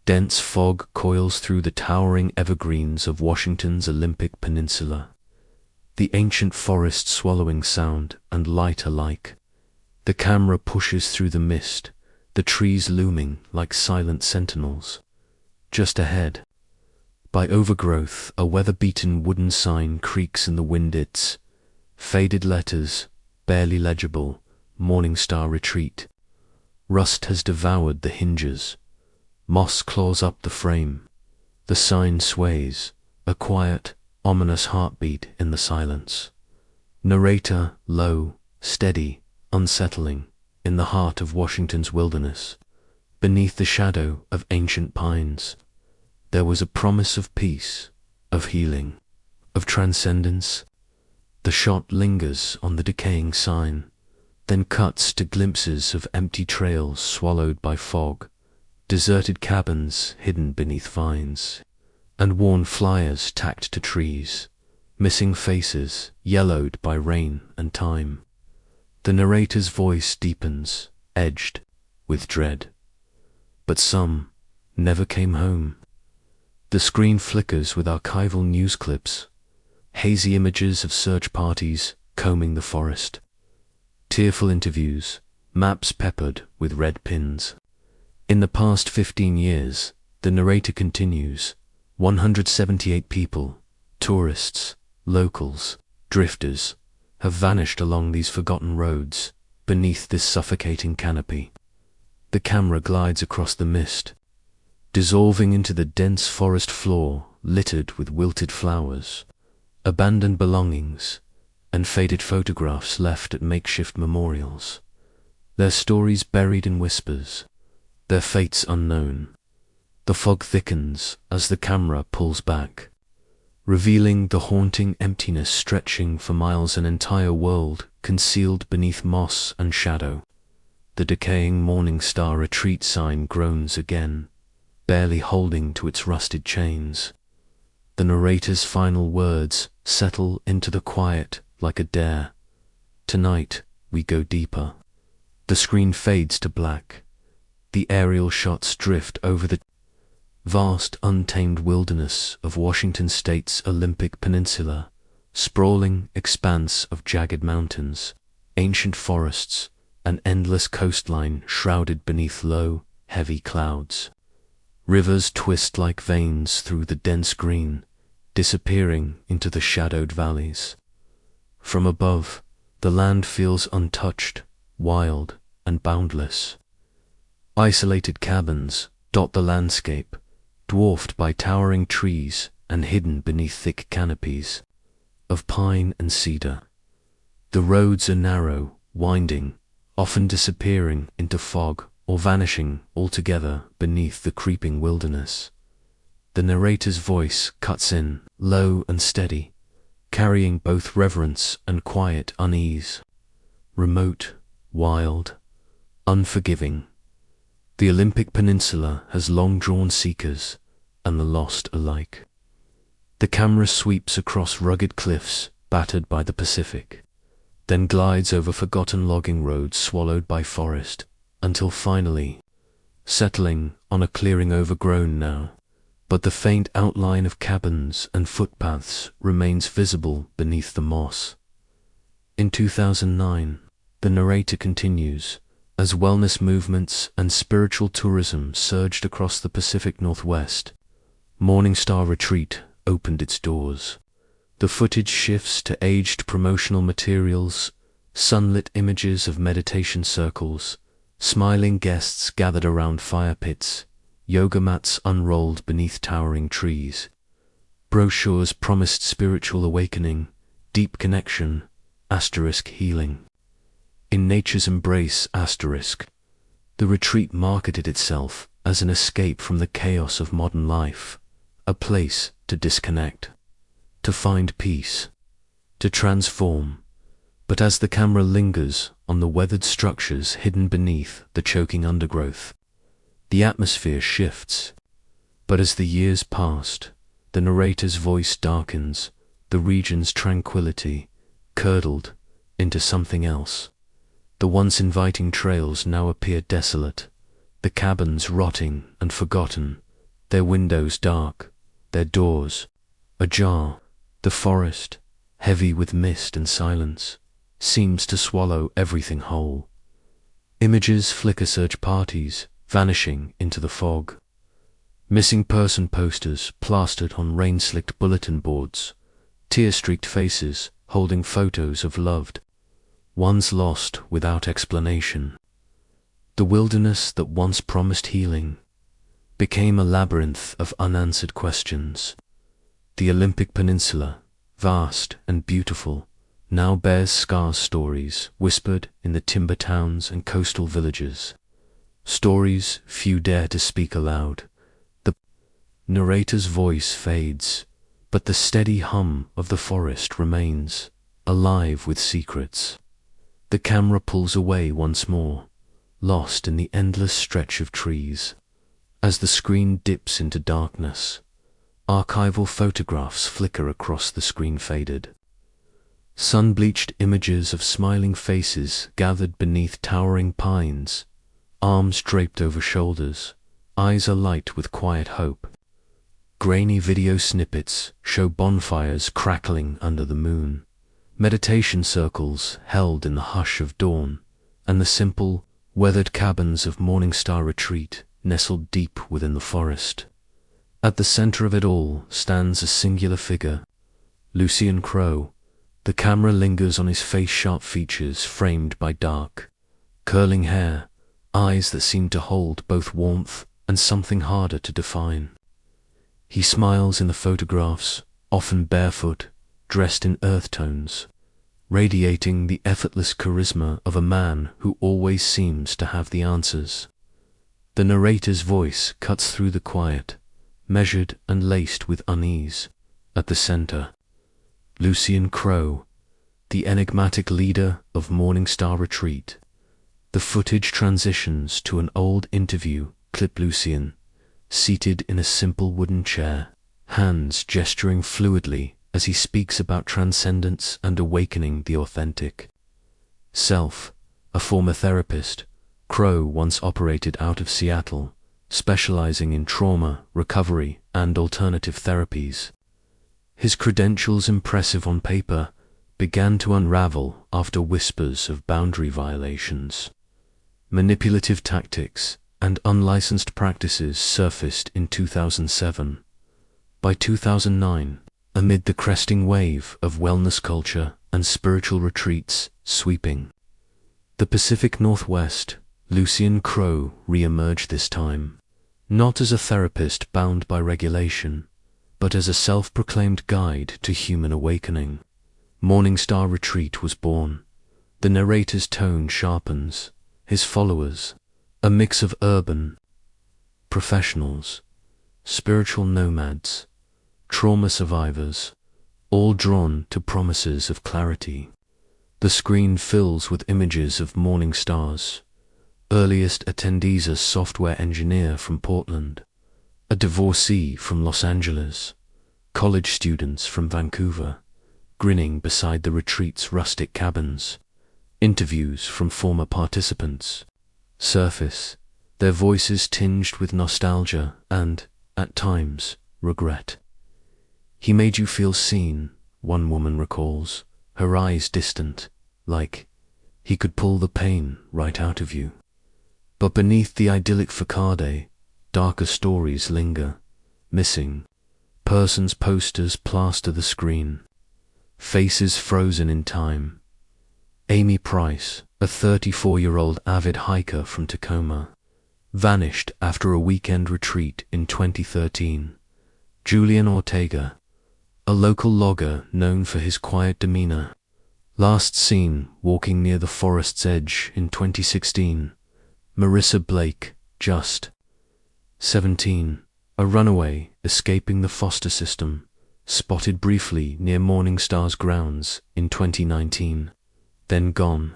Dense fog coils through the towering evergreens of Washington's Olympic Peninsula, the ancient forest swallowing sound and light alike. The camera pushes through the mist, the trees looming like silent sentinels. Just ahead, by overgrowth, a weather-beaten wooden sign creaks in the wind. Its faded letters, barely legible, Morningstar Retreat. Rust has devoured the hinges. Moss claws up the frame. The sign sways, a quiet, ominous heartbeat in the silence. Narrator, low, steady, unsettling, in the heart of Washington's wilderness. Beneath the shadow of ancient pines, there was a promise of peace, of healing, of transcendence. The shot lingers on the decaying sign, then cuts to glimpses of empty trails swallowed by fog, deserted cabins hidden beneath vines, and worn flyers tacked to trees, missing faces yellowed by rain and time. The narrator's voice deepens, edged with dread. But some never came home. The screen flickers with archival news clips, hazy images of search parties combing the forest, tearful interviews, maps peppered with red pins. In the past 15 years, the narrator continues, 178 people, tourists, locals, drifters, have vanished along these forgotten roads, beneath this suffocating canopy. The camera glides across the mist, dissolving into the dense forest floor littered with wilted flowers, abandoned belongings, and faded photographs left at makeshift memorials. Their stories buried in whispers, their fates unknown. The fog thickens as the camera pulls back, revealing the haunting emptiness stretching for miles, an entire world concealed beneath moss and shadow. The decaying Morningstar Retreat sign groans again, barely holding to its rusted chains. The narrator's final words settle into the quiet like a dare. Tonight we go deeper. The screen fades to black. The aerial shots drift over the vast untamed wilderness of Washington State's Olympic Peninsula, sprawling expanse of jagged mountains, ancient forests, an endless coastline shrouded beneath low, heavy clouds. Rivers twist like veins through the dense green, disappearing into the shadowed valleys. From above, the land feels untouched, wild, and boundless. Isolated cabins dot the landscape, dwarfed by towering trees and hidden beneath thick canopies of pine and cedar. The roads are narrow, winding, often disappearing into fog or vanishing altogether beneath the creeping wilderness. The narrator's voice cuts in, low and steady, carrying both reverence and quiet unease. Remote, wild, unforgiving. The Olympic Peninsula has long drawn seekers and the lost alike. The camera sweeps across rugged cliffs battered by the Pacific, then glides over forgotten logging roads swallowed by forest, until finally, settling on a clearing overgrown now, but the faint outline of cabins and footpaths remains visible beneath the moss. In 2009, the narrator continues, as wellness movements and spiritual tourism surged across the Pacific Northwest, Morningstar Retreat opened its doors. The footage shifts to aged promotional materials, sunlit images of meditation circles, smiling guests gathered around fire pits, yoga mats unrolled beneath towering trees. Brochures promised spiritual awakening, deep connection, healing. In nature's embrace, the retreat marketed itself as an escape from the chaos of modern life, a place to disconnect, to find peace, to transform. But as the camera lingers on the weathered structures hidden beneath the choking undergrowth, the atmosphere shifts. But as the years passed, the narrator's voice darkens, the region's tranquility curdled into something else. The once inviting trails now appear desolate, the cabins rotting and forgotten, their windows dark, their doors ajar. The forest, heavy with mist and silence, seems to swallow everything whole. Images flicker search parties, vanishing into the fog. Missing person posters plastered on rain-slicked bulletin boards, tear-streaked faces holding photos of loved ones lost without explanation. The wilderness that once promised healing became a labyrinth of unanswered questions. The Olympic Peninsula, vast and beautiful, now bears scars stories whispered in the timber towns and coastal villages. Stories few dare to speak aloud. The narrator's voice fades, but the steady hum of the forest remains, alive with secrets. The camera pulls away once more, lost in the endless stretch of trees. As the screen dips into darkness, archival photographs flicker across the screen faded. Sun-bleached images of smiling faces gathered beneath towering pines, arms draped over shoulders, eyes alight with quiet hope. Grainy video snippets show bonfires crackling under the moon, meditation circles held in the hush of dawn, and the simple, weathered cabins of Morningstar retreat nestled deep within the forest. At the center of it all stands a singular figure, Lucian Crowe. The camera lingers on his face-sharp features framed by dark, curling hair, eyes that seem to hold both warmth and something harder to define. He smiles in the photographs, often barefoot, dressed in earth tones, radiating the effortless charisma of a man who always seems to have the answers. The narrator's voice cuts through the quiet, measured and laced with unease. At the center, Lucian Crowe, the enigmatic leader of Morningstar Retreat. The footage transitions to an old interview clip. Lucian, seated in a simple wooden chair, hands gesturing fluidly as he speaks about transcendence and awakening the authentic self. A former therapist, Crowe once operated out of Seattle, specializing in trauma, recovery, and alternative therapies. His credentials, impressive on paper, began to unravel after whispers of boundary violations, manipulative tactics, and unlicensed practices surfaced in 2007. By 2009, amid the cresting wave of wellness culture and spiritual retreats sweeping the Pacific Northwest, Lucian Crowe re-emerged this time, not as a therapist bound by regulation, but as a self-proclaimed guide to human awakening. Morningstar Retreat was born. The narrator's tone sharpens. His followers, a mix of urban professionals, spiritual nomads, trauma survivors, all drawn to promises of clarity. The screen fills with images of Morningstar's earliest attendees: a software engineer from Portland, a divorcee from Los Angeles, college students from Vancouver, grinning beside the retreat's rustic cabins. Interviews from former participants surface, their voices tinged with nostalgia and, at times, regret. "He made you feel seen," one woman recalls, her eyes distant, like he could pull the pain right out of you. But beneath the idyllic facade, darker stories linger. Missing persons posters plaster the screen, faces frozen in time. Amy Price, a 34-year-old avid hiker from Tacoma, vanished after a weekend retreat in 2013. Julian Ortega, a local logger known for his quiet demeanor, last seen walking near the forest's edge in 2016. Marissa Blake, just 17, a runaway escaping the foster system, spotted briefly near Morningstar's grounds in 2019, then gone.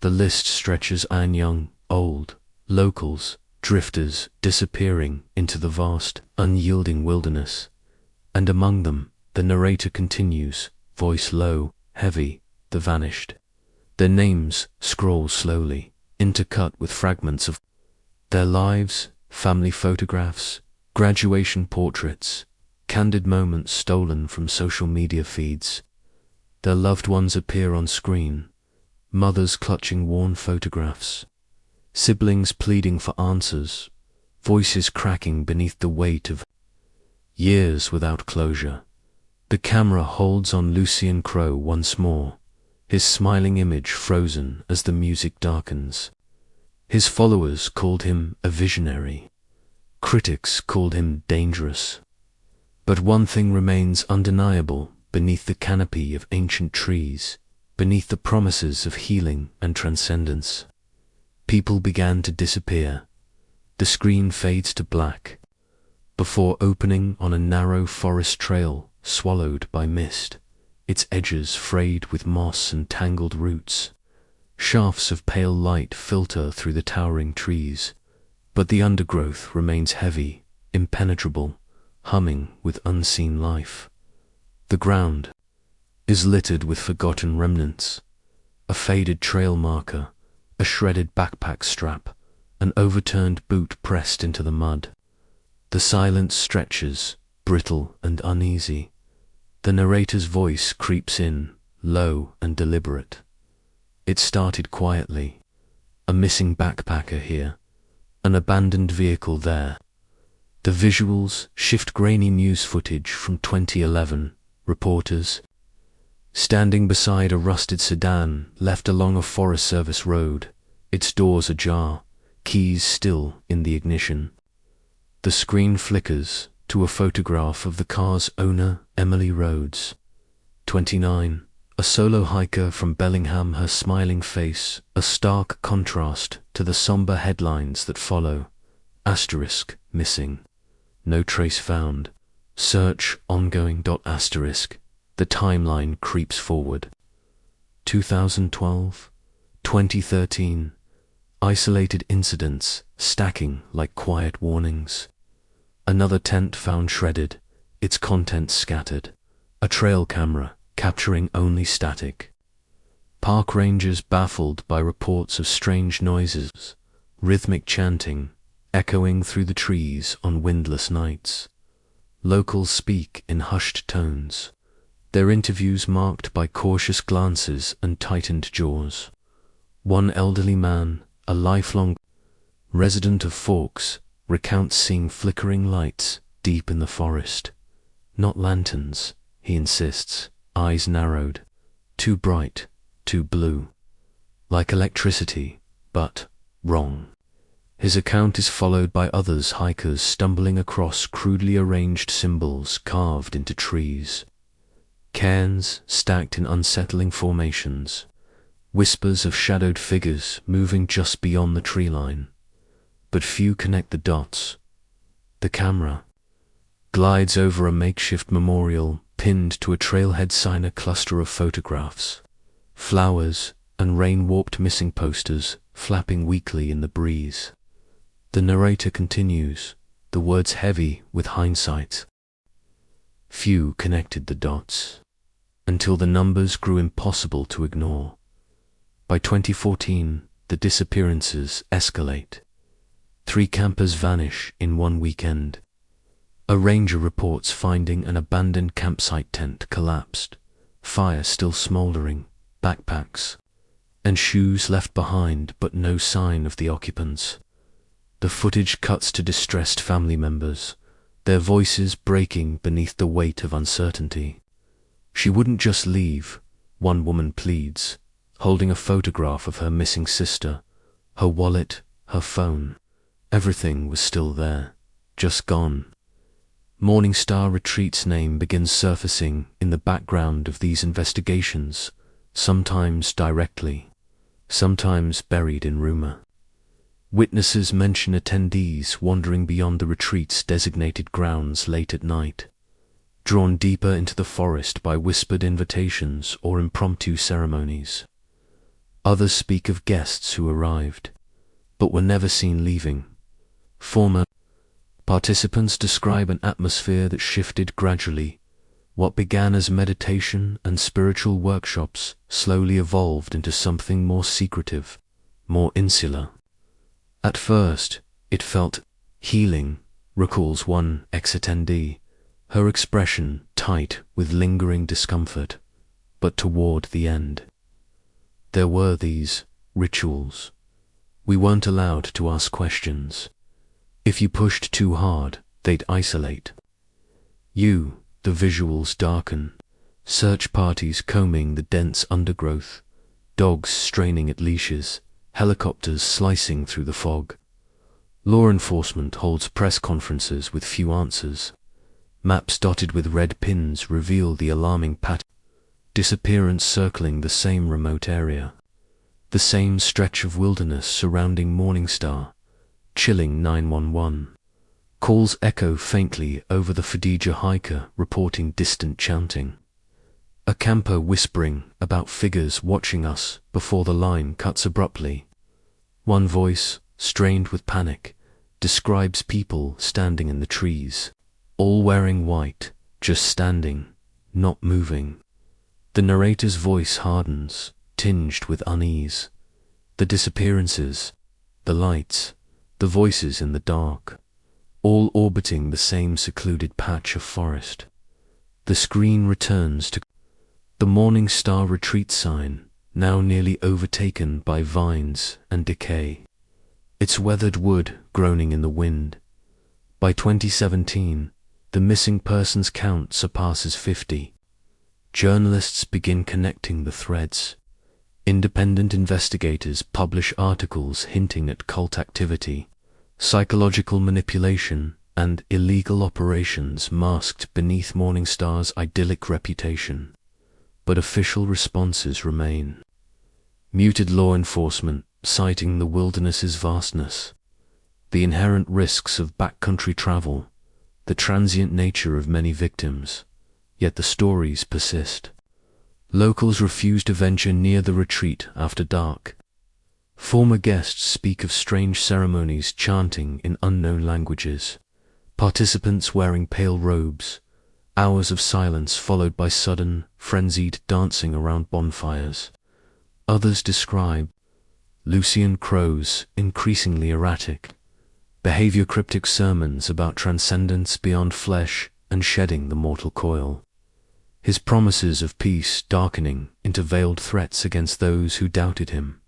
The list stretches on: young, old, locals, drifters disappearing into the vast, unyielding wilderness. And among them, the narrator continues, voice low, heavy, the vanished. Their names scroll slowly, intercut with fragments of their lives, family photographs, Graduation portraits, candid moments stolen from social media feeds. Their loved ones appear on screen, mothers clutching worn photographs, siblings pleading for answers, voices cracking beneath the weight of years without closure. The camera holds on Lucian Crowe once more, his smiling image frozen as the music darkens. His followers called him a visionary. Critics called him dangerous. But one thing remains undeniable beneath the canopy of ancient trees, beneath the promises of healing and transcendence. People began to disappear. The screen fades to black, before opening on a narrow forest trail swallowed by mist, its edges frayed with moss and tangled roots. Shafts of pale light filter through the towering trees, but the undergrowth remains heavy, impenetrable, humming with unseen life. The ground is littered with forgotten remnants, a faded trail marker, a shredded backpack strap, an overturned boot pressed into the mud. The silence stretches, brittle and uneasy. The narrator's voice creeps in, low and deliberate. It started quietly. A missing backpacker here, an abandoned vehicle there. The visuals shift grainy news footage from 2011, reporters standing beside a rusted sedan left along a Forest Service road, its doors ajar, keys still in the ignition. The screen flickers to a photograph of the car's owner, Emily Rhodes, 29, a solo hiker from Bellingham, her smiling face a stark contrast to the somber headlines that follow. Asterisk, missing. No trace found. Search ongoing. Asterisk. The timeline creeps forward. 2012, 2013. Isolated incidents stacking like quiet warnings. Another tent found shredded, its contents scattered. A trail camera capturing only static. Park rangers baffled by reports of strange noises, rhythmic chanting, echoing through the trees on windless nights. Locals speak in hushed tones, their interviews marked by cautious glances and tightened jaws. One elderly man, a lifelong resident of Forks, recounts seeing flickering lights deep in the forest. Not lanterns, he insists, eyes narrowed, too bright, too blue. Like electricity, but wrong. His account is followed by others, hikers stumbling across crudely arranged symbols carved into trees. Cairns stacked in unsettling formations, whispers of shadowed figures moving just beyond the tree line. But few connect the dots. The camera glides over a makeshift memorial pinned to a trailhead sign, a cluster of photographs, flowers and rain-warped missing posters flapping weakly in the breeze. The narrator continues, the words heavy with hindsight. Few connected the dots, until the numbers grew impossible to ignore. By 2014, the disappearances escalate. 3 campers vanish in one weekend. A ranger reports finding an abandoned campsite tent collapsed, fire still smoldering, backpacks and shoes left behind, but no sign of the occupants. The footage cuts to distressed family members, their voices breaking beneath the weight of uncertainty. She wouldn't just leave, one woman pleads, holding a photograph of her missing sister, her wallet, her phone. Everything was still there, just gone. Morningstar Retreat's name begins surfacing in the background of these investigations, sometimes directly, sometimes buried in rumor. Witnesses mention attendees wandering beyond the retreat's designated grounds late at night, drawn deeper into the forest by whispered invitations or impromptu ceremonies. Others speak of guests who arrived, but were never seen leaving. Former participants describe an atmosphere that shifted gradually. What began as meditation and spiritual workshops slowly evolved into something more secretive, more insular. At first, it felt healing, recalls one ex-attendee, her expression tight with lingering discomfort. But toward the end, there were these rituals. We weren't allowed to ask questions. If you pushed too hard, they'd isolate you. The visuals darken. Search parties combing the dense undergrowth, dogs straining at leashes, helicopters slicing through the fog. Law enforcement holds press conferences with few answers. Maps dotted with red pins reveal the alarming pattern. Disappearance circling the same remote area. The same stretch of wilderness surrounding Morningstar. Chilling 911. Calls echo faintly over the Fadija hiker reporting distant chanting. A camper whispering about figures watching us before the line cuts abruptly. One voice, strained with panic, describes people standing in the trees, all wearing white, just standing, not moving. The narrator's voice hardens, tinged with unease. The disappearances, the lights, the voices in the dark, all orbiting the same secluded patch of forest. The screen returns to the Morningstar retreat sign, now nearly overtaken by vines and decay. Its weathered wood groaning in the wind. By 2017, the missing persons count surpasses 50. Journalists begin connecting the threads. Independent investigators publish articles hinting at cult activity, psychological manipulation, and illegal operations masked beneath Morningstar's idyllic reputation. But official responses remain. Muted law enforcement, citing the wilderness's vastness, the inherent risks of backcountry travel, the transient nature of many victims, yet the stories persist. Locals refuse to venture near the retreat after dark. Former guests speak of strange ceremonies chanting in unknown languages, participants wearing pale robes, hours of silence followed by sudden, frenzied dancing around bonfires. Others describe Lucian crows, increasingly erratic, behavior cryptic sermons about transcendence beyond flesh and shedding the mortal coil. His promises of peace darkening into veiled threats against those who doubted him.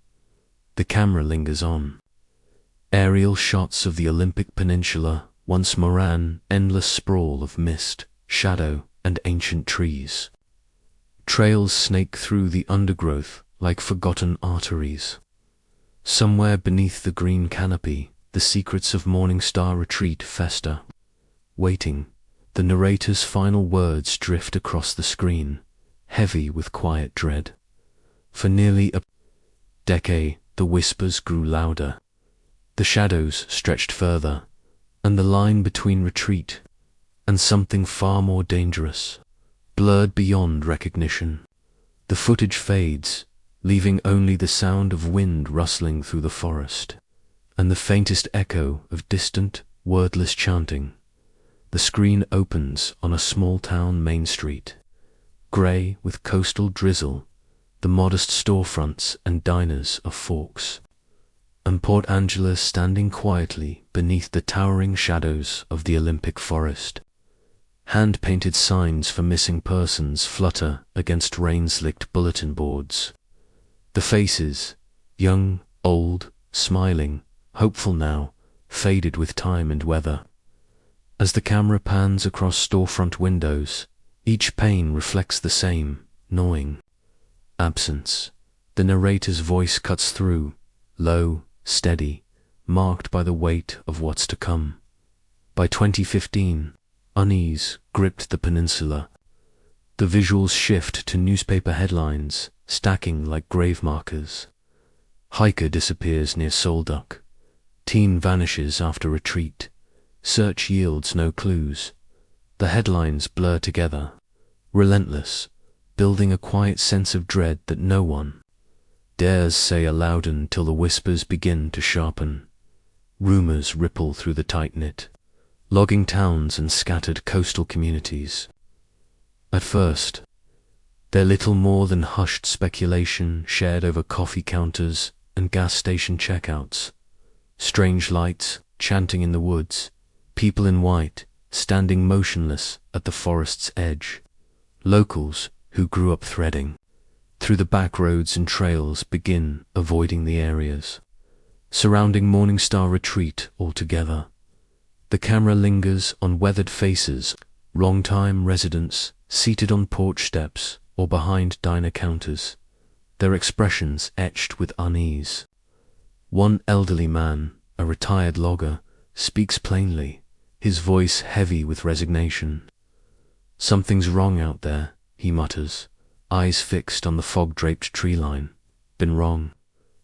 The camera lingers on. Aerial shots of the Olympic Peninsula, once Moran, endless sprawl of mist, shadow, and ancient trees. Trails snake through the undergrowth like forgotten arteries. Somewhere beneath the green canopy, the secrets of Morningstar retreat fester. Waiting, the narrator's final words drift across the screen, heavy with quiet dread. For nearly a decade, the whispers grew louder. The shadows stretched further, and the line between retreat and something far more dangerous blurred beyond recognition. The footage fades, leaving only the sound of wind rustling through the forest, and the faintest echo of distant, wordless chanting. The screen opens on a small-town main street, grey with coastal drizzle, the modest storefronts and diners of Forks, and Port Angela standing quietly beneath the towering shadows of the Olympic forest. Hand-painted signs for missing persons flutter against rain-slicked bulletin boards. The faces, young, old, smiling, hopeful now, faded with time and weather. As the camera pans across storefront windows, each pane reflects the same, gnawing absence. The narrator's voice cuts through, low, steady, marked by the weight of what's to come. By 2015, unease gripped the peninsula. The visuals shift to newspaper headlines, stacking like grave markers. Hiker disappears near Solduck. Teen vanishes after retreat. Search yields no clues. The headlines blur together, relentless, building a quiet sense of dread that no one dares say aloud until the whispers begin to sharpen. Rumors ripple through the tight-knit, logging towns and scattered coastal communities. At first, they're little more than hushed speculation shared over coffee counters and gas station checkouts. Strange lights, chanting in the woods, people in white, standing motionless at the forest's edge. Locals, who grew up threading through the back roads and trails, begin avoiding the areas surrounding Morningstar retreat altogether. The camera lingers on weathered faces, long-time residents seated on porch steps or behind diner counters, their expressions etched with unease. One elderly man, a retired logger, speaks plainly, his voice heavy with resignation. "Something's wrong out there," he mutters, eyes fixed on the fog-draped tree line. "Been wrong,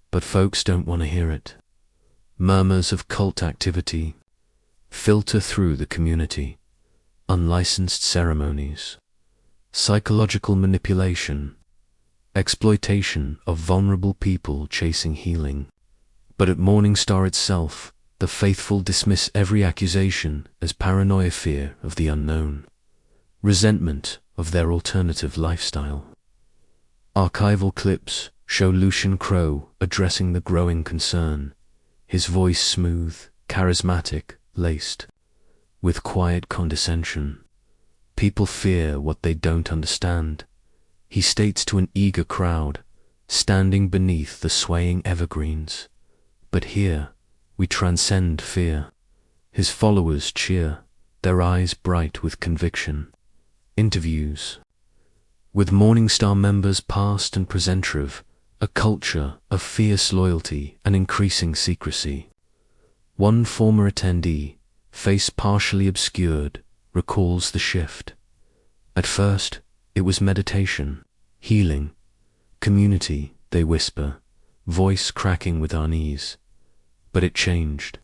but folks don't want to hear it." Murmurs of cult activity filter through the community. Unlicensed ceremonies, psychological manipulation, exploitation of vulnerable people chasing healing. But at Morningstar itself, the faithful dismiss every accusation as paranoia, fear of the unknown, resentment of their alternative lifestyle. Archival clips show Lucian Crowe addressing the growing concern, his voice smooth, charismatic, laced with quiet condescension. "People fear what they don't understand," he states to an eager crowd, standing beneath the swaying evergreens. "But here, we transcend fear." His followers cheer, their eyes bright with conviction. Interviews with Morningstar members past and presentative, a culture of fierce loyalty and increasing secrecy. One former attendee, face partially obscured, recalls the shift. "At first, it was meditation, healing, community," they whisper, voice cracking with unease. But it changed.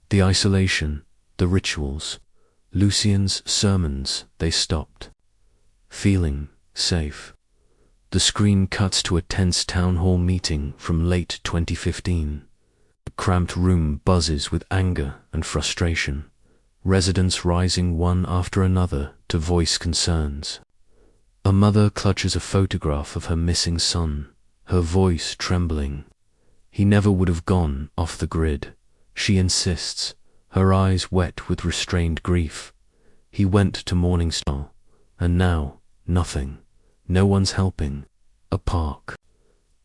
The isolation, the rituals, Lucian's sermons, they stopped. Feeling safe. The screen cuts to a tense town hall meeting from late 2015. The cramped room buzzes with anger and frustration, residents rising one after another to voice concerns. A mother clutches a photograph of her missing son, her voice trembling. "He never would have gone off the grid," she insists, her eyes wet with restrained grief. "He went to Morningstar, and now, nothing. No one's helping." A park.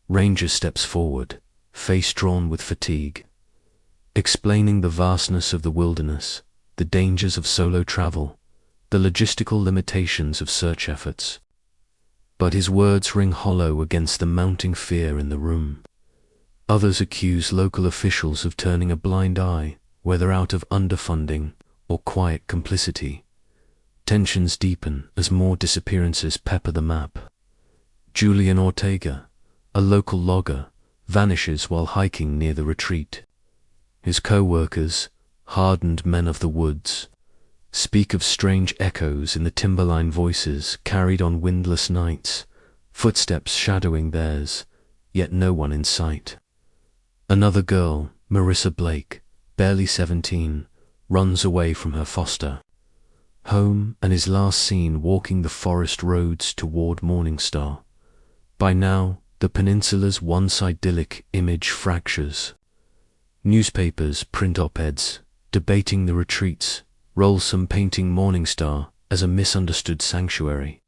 Ranger steps forward, face drawn with fatigue, explaining the vastness of the wilderness, the dangers of solo travel, the logistical limitations of search efforts. But his words ring hollow against the mounting fear in the room. Others accuse local officials of turning a blind eye, whether out of underfunding or quiet complicity. Tensions deepen as more disappearances pepper the map. Julian Ortega, a local logger, vanishes while hiking near the retreat. His co-workers, hardened men of the woods, speak of strange echoes in the timberline voices carried on windless nights, footsteps shadowing theirs, yet no one in sight. Another girl, Marissa Blake, barely 17, runs away from her foster home and is last seen walking the forest roads toward Morningstar. By now, the peninsula's once idyllic image fractures. Newspapers print op-eds, debating the retreats, some painting Morningstar as a misunderstood sanctuary,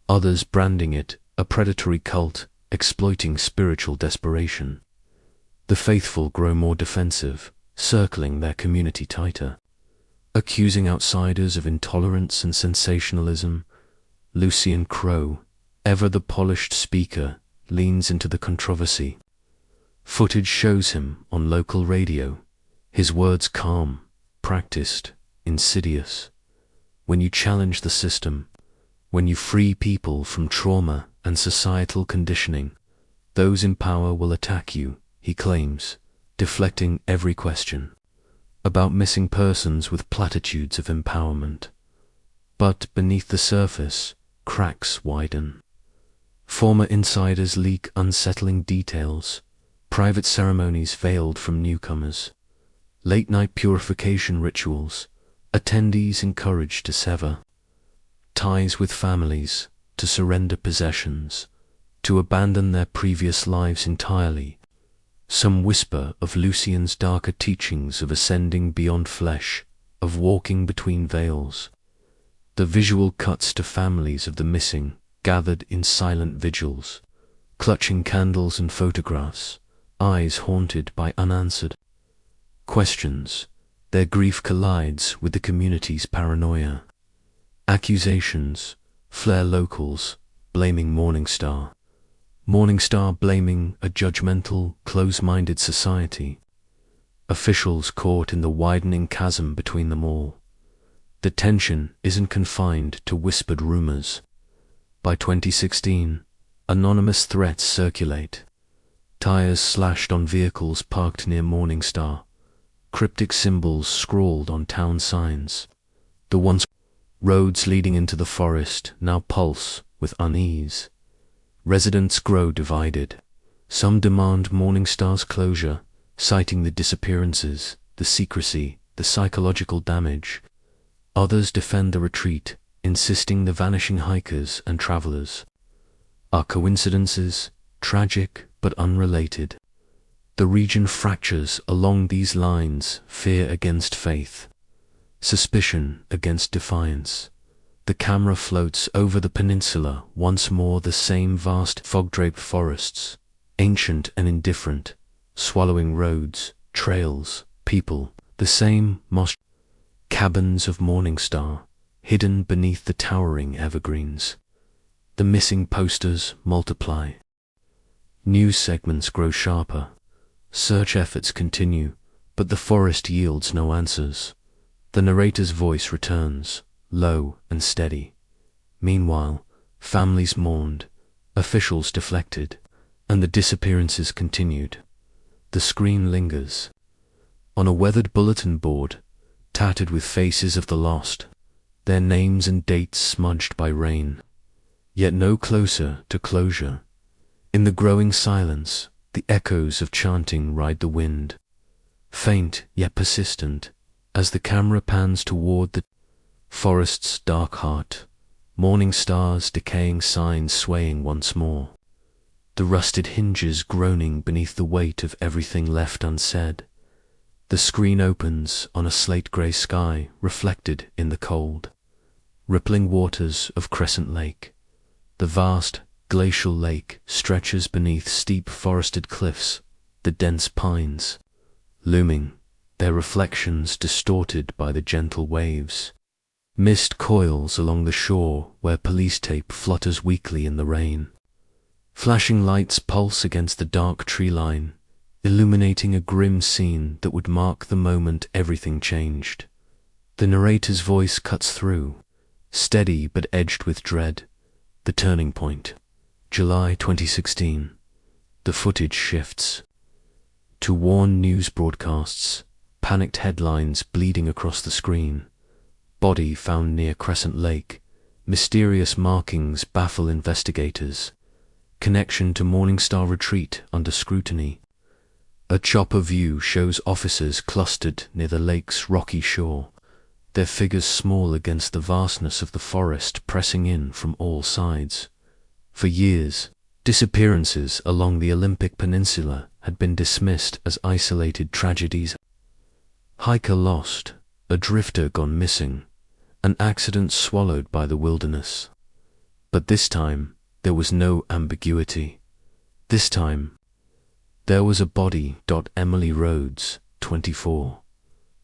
others branding it a predatory cult exploiting spiritual desperation. The faithful grow more defensive, circling their community tighter, accusing outsiders of intolerance and sensationalism. Lucian Crowe, ever the polished speaker, leans into the controversy. Footage shows him on local radio, his words calm, practiced, insidious. When you challenge the system, when you free people from trauma and societal conditioning, those in power will attack you, he claims, deflecting every question about missing persons with platitudes of empowerment. But beneath the surface, cracks widen. Former insiders leak unsettling details, private ceremonies veiled from newcomers, late-night purification rituals, attendees encouraged to sever ties with families, to surrender possessions, to abandon their previous lives entirely. Some whisper of Lucian's darker teachings of ascending beyond flesh, of walking between veils. The visual cuts to families of the missing, gathered in silent vigils, clutching candles and photographs, eyes haunted by unanswered questions. Their grief collides with the community's paranoia. Accusations, flare locals, blaming Morningstar. Morningstar blaming a judgmental, close-minded society. Officials caught in the widening chasm between them all. The tension isn't confined to whispered rumors. By 2016, anonymous threats circulate. Tires slashed on vehicles parked near Morningstar. Cryptic symbols scrawled on town signs. The once roads leading into the forest now pulse with unease. Residents grow divided. Some demand Morningstar's closure, citing the disappearances, the secrecy, the psychological damage. Others defend the retreat, insisting the vanishing hikers and travelers are coincidences, tragic but unrelated. The region fractures along these lines, fear against faith, suspicion against defiance. The camera floats over the peninsula, once more the same vast fog-draped forests, ancient and indifferent, swallowing roads, trails, people, the same moss cabins of Morningstar, hidden beneath the towering evergreens. The missing posters multiply. News segments grow sharper. Search efforts continue, but the forest yields no answers. The narrator's voice returns, low and steady. Meanwhile, families mourned, officials deflected, and the disappearances continued. The screen lingers. On a weathered bulletin board, tattered with faces of the lost, their names and dates smudged by rain. Yet no closer to closure. In the growing silence, the echoes of chanting ride the wind, faint yet persistent, as the camera pans toward the forest's dark heart. Morningstar's decaying signs swaying once more, the rusted hinges groaning beneath the weight of everything left unsaid. The screen opens on a slate-grey sky reflected in the cold, rippling waters of Crescent Lake. The vast, glacial lake stretches beneath steep forested cliffs, the dense pines looming, their reflections distorted by the gentle waves. Mist coils along the shore where police tape flutters weakly in the rain. Flashing lights pulse against the dark tree line, illuminating a grim scene that would mark the moment everything changed. The narrator's voice cuts through, steady but edged with dread. The turning point. July 2016. The footage shifts to worn news broadcasts, panicked headlines bleeding across the screen. Body found near Crescent Lake. Mysterious markings baffle investigators. Connection to Morningstar retreat under scrutiny. A chopper view shows officers clustered near the lake's rocky shore, their figures small against the vastness of the forest pressing in from all sides. For years, disappearances along the Olympic Peninsula had been dismissed as isolated tragedies. Hiker lost, a drifter gone missing, an accident swallowed by the wilderness. But this time, there was no ambiguity. This time, there was a body. Emily Rhodes, 24.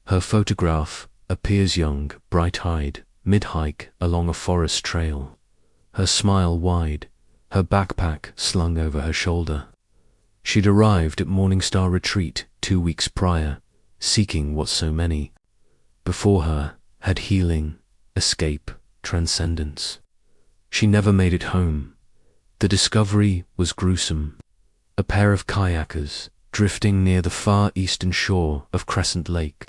Her photograph appears young, bright-eyed, mid-hike along a forest trail. Her smile wide, her backpack slung over her shoulder. She'd arrived at Morningstar Retreat 2 weeks prior, seeking what so many before her had: healing, escape, transcendence. She never made it home. The discovery was gruesome. A pair of kayakers, drifting near the far eastern shore of Crescent Lake,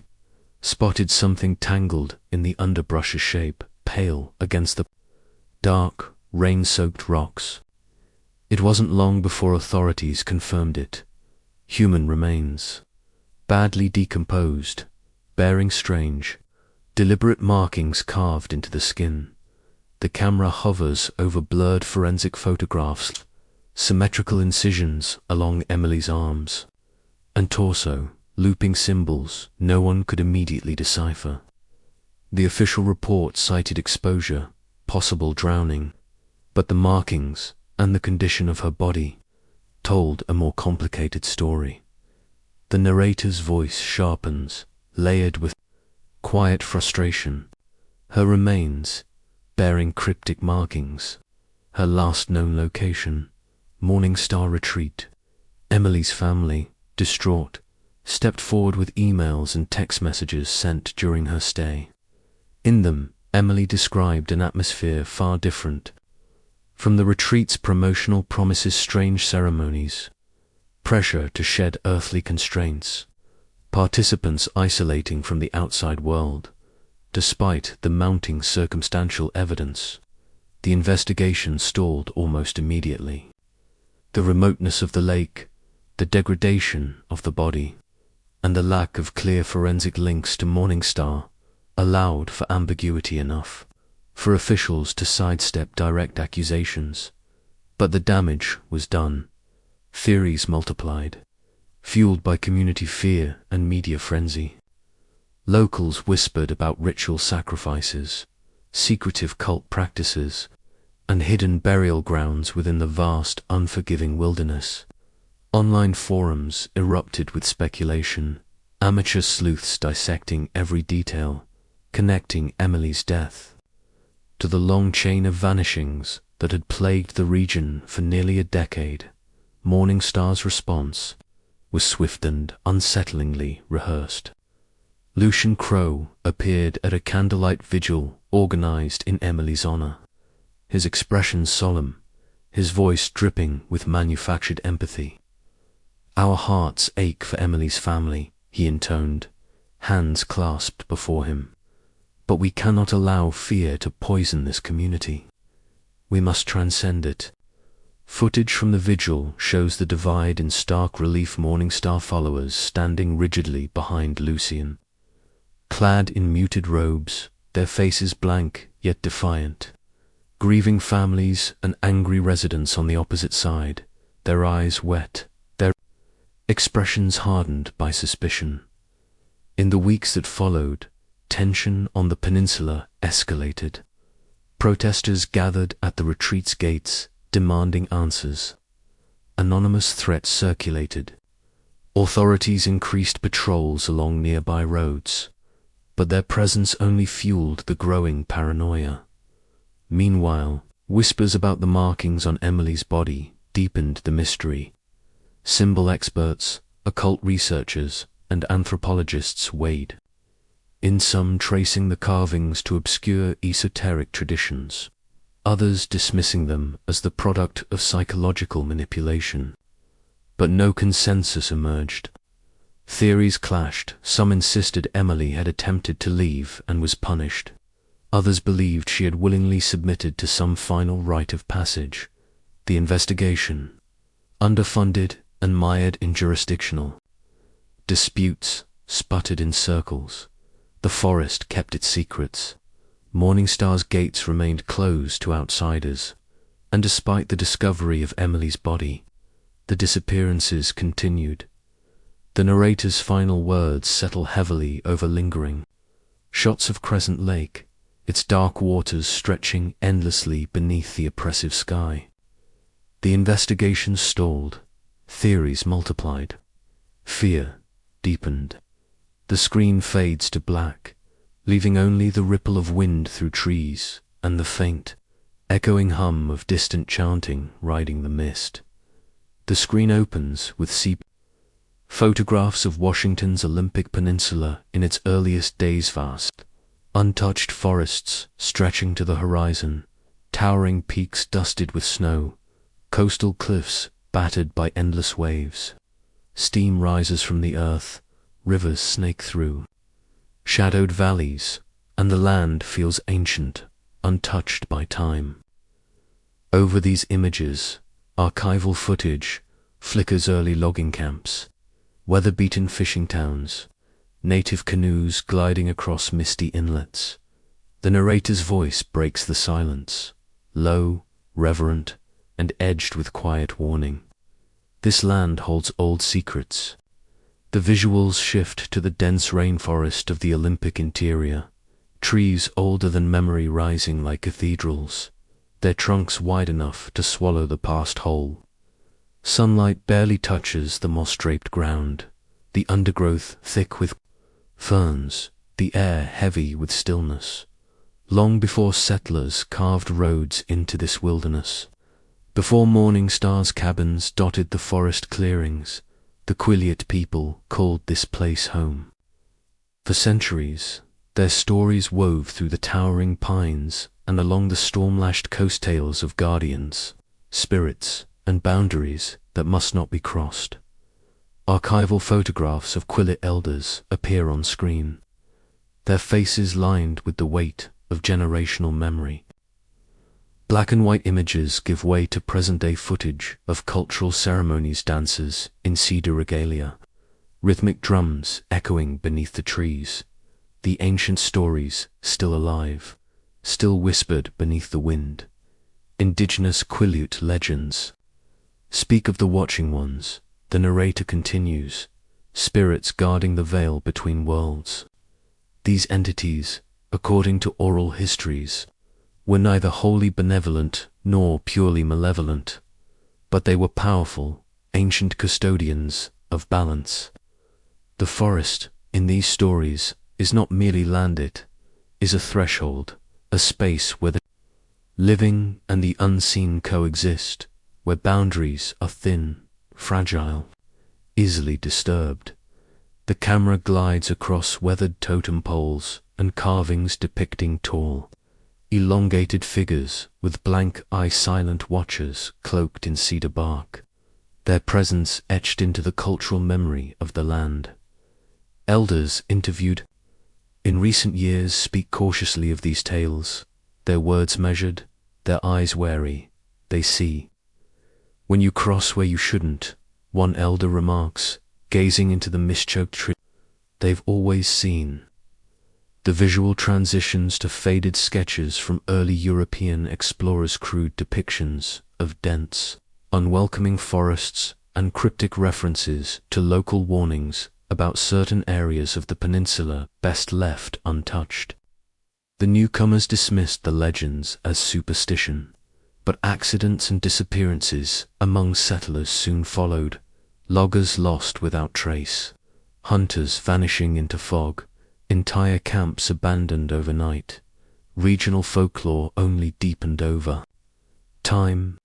spotted something tangled in the underbrush's shape, pale against the dark, rain-soaked rocks. It wasn't long before authorities confirmed it. Human remains, badly decomposed, bearing strange, deliberate markings carved into the skin. The camera hovers over blurred forensic photographs, symmetrical incisions along Emily's arms and torso, looping symbols no one could immediately decipher. The official report cited exposure, possible drowning, but the markings and the condition of her body told a more complicated story. The narrator's voice sharpens, layered with quiet frustration. Her remains, bearing cryptic markings. Her last known location, Morningstar Retreat. Emily's family, distraught, stepped forward with emails and text messages sent during her stay. In them, Emily described an atmosphere far different from the retreat's promotional promises, strange ceremonies, pressure to shed earthly constraints, participants isolating from the outside world. Despite the mounting circumstantial evidence, the investigation stalled almost immediately. The remoteness of the lake, the degradation of the body, and the lack of clear forensic links to Morningstar allowed for ambiguity enough for officials to sidestep direct accusations. But the damage was done. Theories multiplied, fueled by community fear and media frenzy. Locals whispered about ritual sacrifices, secretive cult practices, and hidden burial grounds within the vast, unforgiving wilderness. Online forums erupted with speculation, amateur sleuths dissecting every detail, connecting Emily's death to the long chain of vanishings that had plagued the region for nearly a decade. Morningstar's response was swift and unsettlingly rehearsed. Lucian Crowe appeared at a candlelight vigil organized in Emily's honor. His expression solemn, his voice dripping with manufactured empathy. "Our hearts ache for Emily's family," he intoned, hands clasped before him. "But we cannot allow fear to poison this community. We must transcend it." Footage from the vigil shows the divide in stark relief. Morningstar followers standing rigidly behind Lucian, clad in muted robes, their faces blank yet defiant. Grieving families and angry residents on the opposite side, their eyes wet, their expressions hardened by suspicion. In the weeks that followed, tension on the peninsula escalated. Protesters gathered at the retreat's gates, demanding answers. Anonymous threats circulated. Authorities increased patrols along nearby roads, but their presence only fueled the growing paranoia. Meanwhile, whispers about the markings on Emily's body deepened the mystery. Symbol experts, occult researchers, and anthropologists weighed in, some tracing the carvings to obscure esoteric traditions, others dismissing them as the product of psychological manipulation. But no consensus emerged. Theories clashed. Some insisted Emily had attempted to leave and was punished. Others believed she had willingly submitted to some final rite of passage. The investigation, underfunded and mired in jurisdictional disputes, sputtered in circles. The forest kept its secrets. Morningstar's gates remained closed to outsiders, and despite the discovery of Emily's body, the disappearances continued. The narrator's final words settle heavily over lingering shots of Crescent Lake, its dark waters stretching endlessly beneath the oppressive sky. The investigation stalled, theories multiplied, fear deepened. The screen fades to black, leaving only the ripple of wind through trees and the faint, echoing hum of distant chanting riding the mist. The screen opens with photographs of Washington's Olympic Peninsula in its earliest days, vast, untouched forests stretching to the horizon, towering peaks dusted with snow, coastal cliffs battered by endless waves. Steam rises from the earth, rivers snake through shadowed valleys, and the land feels ancient, untouched by time. Over these images, archival footage flickers: early logging camps, weather-beaten fishing towns, native canoes gliding across misty inlets. The narrator's voice breaks the silence, low, reverent, and edged with quiet warning. This land holds old secrets. The visuals shift to the dense rainforest of the Olympic interior, trees older than memory rising like cathedrals, their trunks wide enough to swallow the past whole. Sunlight barely touches the moss-draped ground, the undergrowth thick with ferns, the air heavy with stillness. Long before settlers carved roads into this wilderness, before Morningstar's cabins dotted the forest clearings, the Quileute people called this place home. For centuries, their stories wove through the towering pines and along the storm-lashed coast tales of guardians, spirits, and boundaries that must not be crossed. Archival photographs of Quileute elders appear on screen, their faces lined with the weight of generational memory. Black and white images give way to present-day footage of cultural ceremonies, dances in cedar regalia, rhythmic drums echoing beneath the trees, the ancient stories still alive, still whispered beneath the wind. Indigenous Quileute legends speak of the watching ones. The narrator continues, spirits guarding the veil between worlds. These entities, according to oral histories, were neither wholly benevolent nor purely malevolent, but they were powerful, ancient custodians of balance. The forest, in these stories, is not merely land, it is a threshold, a space where the living and the unseen coexist, where boundaries are thin, fragile, easily disturbed. The camera glides across weathered totem poles and carvings depicting tall, elongated figures with blank eye silent watchers cloaked in cedar bark, their presence etched into the cultural memory of the land. Elders interviewed in recent years speak cautiously of these tales, their words measured, their eyes wary. They see. When you cross where you shouldn't, one elder remarks, gazing into the mist-choked tree, they've always seen. The visual transitions to faded sketches from early European explorers' crude depictions of dense, unwelcoming forests and cryptic references to local warnings about certain areas of the peninsula best left untouched. The newcomers dismissed the legends as superstition, but accidents and disappearances among settlers soon followed, loggers lost without trace, hunters vanishing into fog, entire camps abandoned overnight, regional folklore only deepened over time.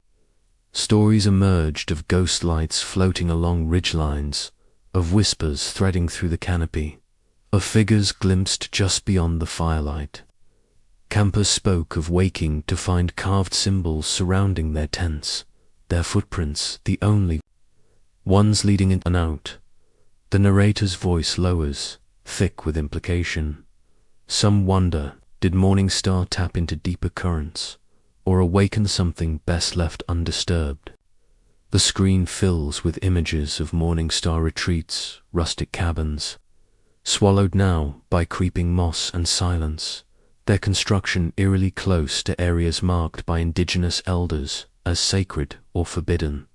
Stories emerged of ghost lights floating along ridgelines, of whispers threading through the canopy, of figures glimpsed just beyond the firelight. Campers spoke of waking to find carved symbols surrounding their tents, their footprints the only ones leading in and out. The narrator's voice lowers, thick with implication. Some wonder, did Morningstar tap into deeper currents, or awaken something best left undisturbed? The screen fills with images of Morningstar retreats, rustic cabins, swallowed now by creeping moss and silence, their construction eerily close to areas marked by indigenous elders as sacred or forbidden.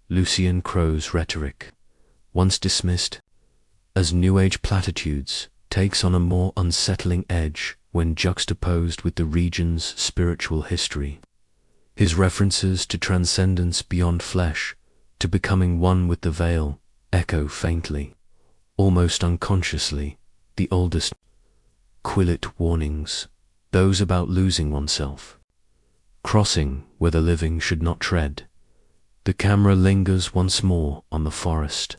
Lucian Crow's rhetoric, once dismissed as New Age platitudes, takes on a more unsettling edge when juxtaposed with the region's spiritual history. His references to transcendence beyond flesh, to becoming one with the veil, echo faintly, almost unconsciously, the oldest Quileute warnings, those about losing oneself, crossing where the living should not tread. The camera lingers once more on the forest,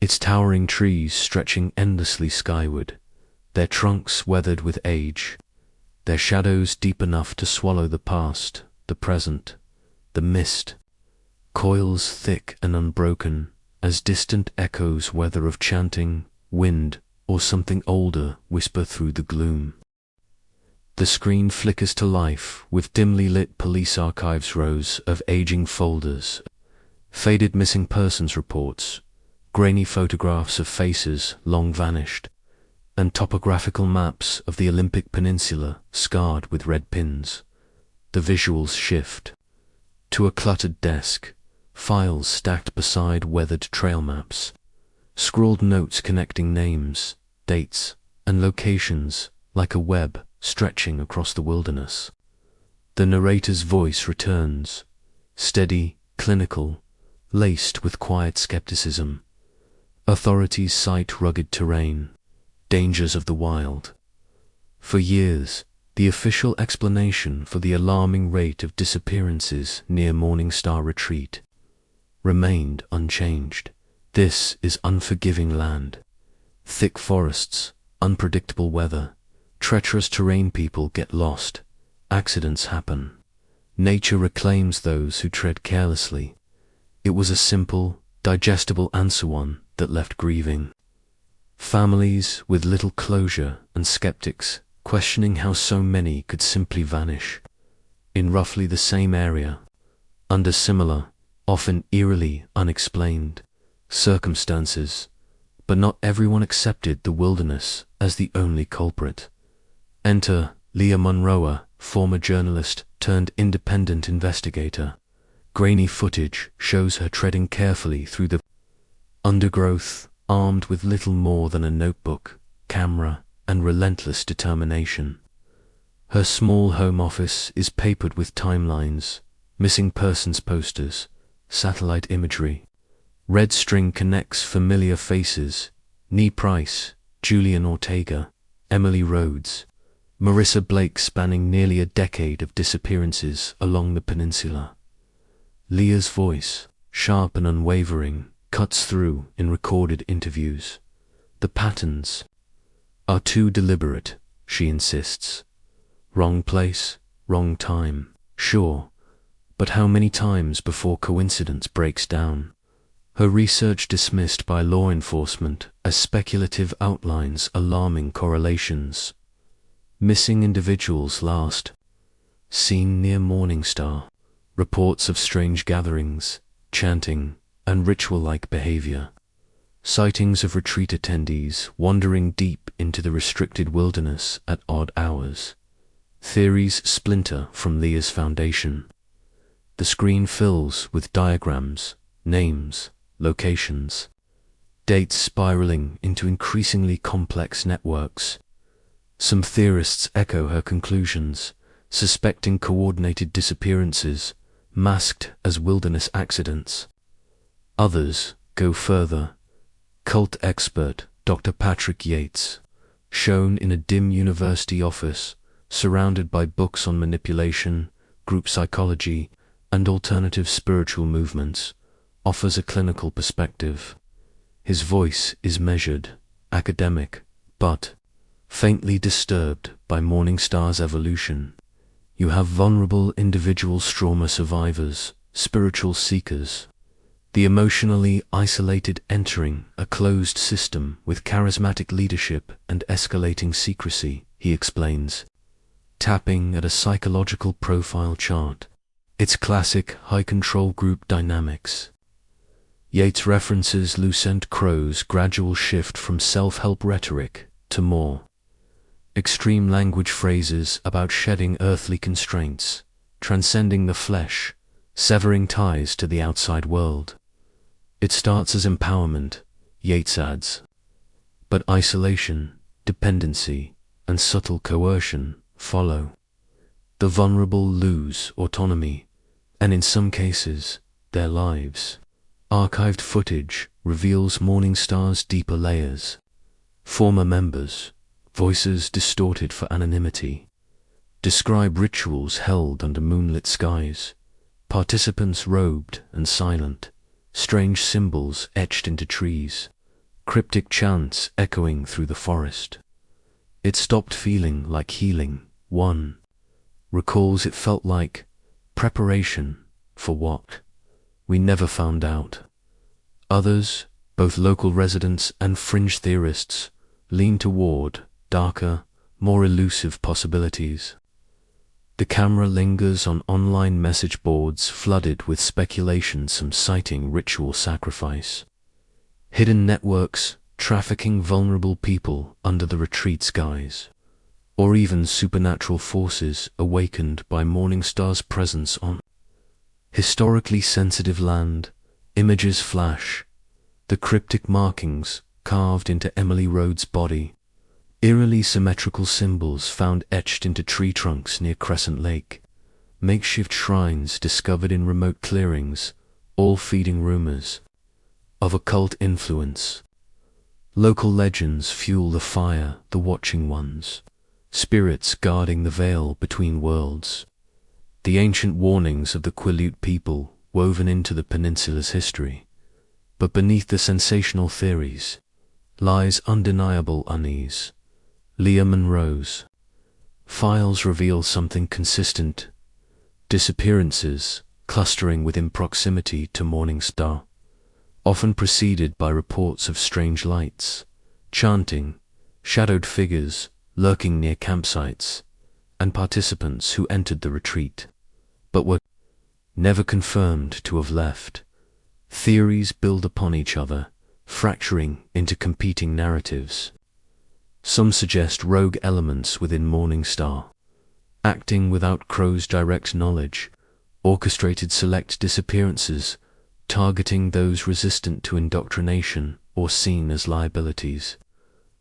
its towering trees stretching endlessly skyward, their trunks weathered with age, their shadows deep enough to swallow the past, the present. The mist coils thick and unbroken as distant echoes, whether of chanting, wind, or something older, whisper through the gloom. The screen flickers to life with dimly lit police archives, rows of aging folders, faded missing persons reports, grainy photographs of faces long vanished, and topographical maps of the Olympic Peninsula scarred with red pins. The visuals shift to a cluttered desk, files stacked beside weathered trail maps, scrawled notes connecting names, dates, and locations like a web stretching across the wilderness. The narrator's voice returns, steady, clinical, laced with quiet skepticism. Authorities cite rugged terrain, dangers of the wild. For years, the official explanation for the alarming rate of disappearances near Morningstar Retreat remained unchanged. This is unforgiving land. Thick forests, unpredictable weather, treacherous terrain. People get lost. Accidents happen. Nature reclaims those who tread carelessly. It was a simple, digestible answer, one that left grieving families with little closure and skeptics questioning how so many could simply vanish. In roughly the same area, under similar, often eerily unexplained circumstances, but not everyone accepted the wilderness as the only culprit. Enter Leah Monroe, former journalist turned independent investigator. Grainy footage shows her treading carefully through the undergrowth, armed with little more than a notebook, camera, and relentless determination. Her small home office is papered with timelines, missing persons posters, satellite imagery. Red string connects familiar faces: Nee Price, Julian Ortega, Emily Rhodes, Marissa Blake, spanning nearly a decade of disappearances along the peninsula. Leah's voice, sharp and unwavering, cuts through in recorded interviews. The patterns are too deliberate, she insists. Wrong place, wrong time, sure, but how many times before coincidence breaks down? Her research dismissed by law enforcement as speculative outlines alarming correlations. Missing individuals last seen near Morningstar. Reports of strange gatherings, chanting, and ritual-like behavior. Sightings of retreat attendees wandering deep into the restricted wilderness at odd hours. Theories splinter from Leah's foundation. The screen fills with diagrams, names, locations, dates spiraling into increasingly complex networks. Some theorists echo her conclusions, suspecting coordinated disappearances, masked as wilderness accidents. Others go further. Cult expert Dr. Patrick Yates, shown in a dim university office, surrounded by books on manipulation, group psychology, and alternative spiritual movements, offers a clinical perspective. His voice is measured, academic, but faintly disturbed by Morningstar's evolution. You have vulnerable individuals, trauma survivors, spiritual seekers, the emotionally isolated entering a closed system with charismatic leadership and escalating secrecy, he explains, tapping at a psychological profile chart. It's classic high-control group dynamics. Yates references Lucent Crow's gradual shift from self-help rhetoric to more extreme language phrases about shedding earthly constraints, transcending the flesh, severing ties to the outside world. It starts as empowerment, Yates adds, but isolation, dependency, and subtle coercion follow. The vulnerable lose autonomy, and in some cases, their lives. Archived footage reveals Morningstar's deeper layers. Former members, voices distorted for anonymity, describe rituals held under moonlit skies, participants robed and silent, strange symbols etched into trees, cryptic chants echoing through the forest. It stopped feeling like healing. One recalls it felt like preparation for what? We never found out. Others, both local residents and fringe theorists, lean toward darker, more elusive possibilities. The camera lingers on online message boards flooded with speculation, some citing ritual sacrifice, hidden networks trafficking vulnerable people under the retreat skies, or even supernatural forces awakened by Morningstar's presence on historically sensitive land. Images flash, the cryptic markings carved into Emily Rhodes' body, Eerily symmetrical symbols found etched into tree trunks near Crescent Lake, makeshift shrines discovered in remote clearings, all feeding rumors of occult influence. Local legends fuel the fire, the watching ones, spirits guarding the veil between worlds. The ancient warnings of the Quileute people woven into the peninsula's history. But beneath the sensational theories lies undeniable unease. Leah Monroe's files reveal something consistent: disappearances clustering within proximity to Morningstar, often preceded by reports of strange lights, chanting, shadowed figures lurking near campsites, and participants who entered the retreat, but were never confirmed to have left. Theories build upon each other, fracturing into competing narratives. Some suggest rogue elements within Morningstar, acting without Crow's direct knowledge, orchestrated select disappearances, targeting those resistant to indoctrination or seen as liabilities.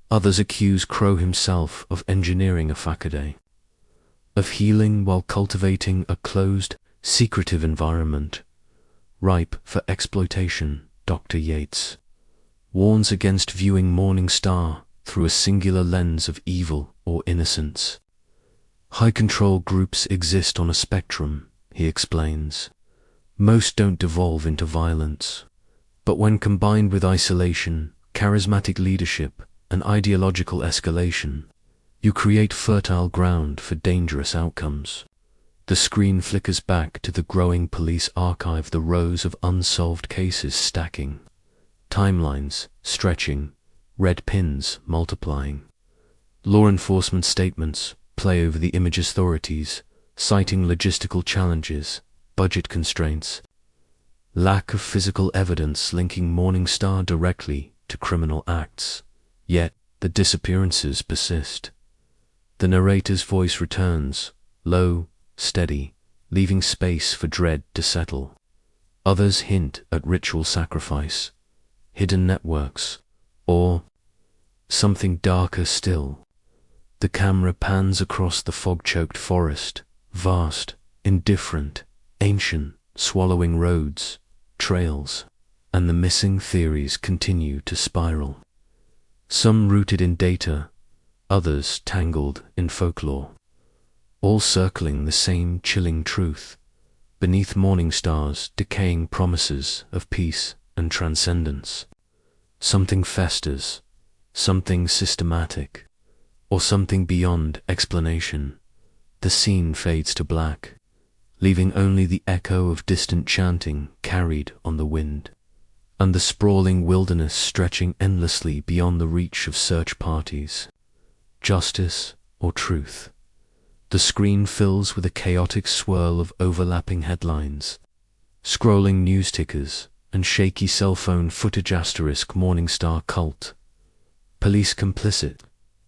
Others accuse Crow himself of engineering a Fakaday, of healing while cultivating a closed, secretive environment, ripe for exploitation. Dr. Yates warns against viewing Morningstar through a singular lens of evil or innocence. High-control groups exist on a spectrum, he explains. Most don't devolve into violence, but when combined with isolation, charismatic leadership, and ideological escalation, you create fertile ground for dangerous outcomes. The screen flickers back to the growing police archive, the rows of unsolved cases stacking, timelines stretching, red pins multiplying. Law enforcement statements play over the image, authorities citing logistical challenges, budget constraints, lack of physical evidence linking Morningstar directly to criminal acts. Yet the disappearances persist. The narrator's voice returns, low, steady, leaving space for dread to settle. Others hint at ritual sacrifice, hidden networks, or something darker still. The camera pans across the fog-choked forest, vast, indifferent, ancient, swallowing roads, trails, and the missing theories continue to spiral. Some rooted in data, others tangled in folklore, all circling the same chilling truth. Beneath Morningstar's decaying promises of peace and transcendence, something festers, something systematic, or something beyond explanation. The scene fades to black, leaving only the echo of distant chanting carried on the wind, and the sprawling wilderness stretching endlessly beyond the reach of search parties. Justice or truth? The screen fills with a chaotic swirl of overlapping headlines, scrolling news tickers, and shaky cell phone footage. Morningstar cult. Police complicit.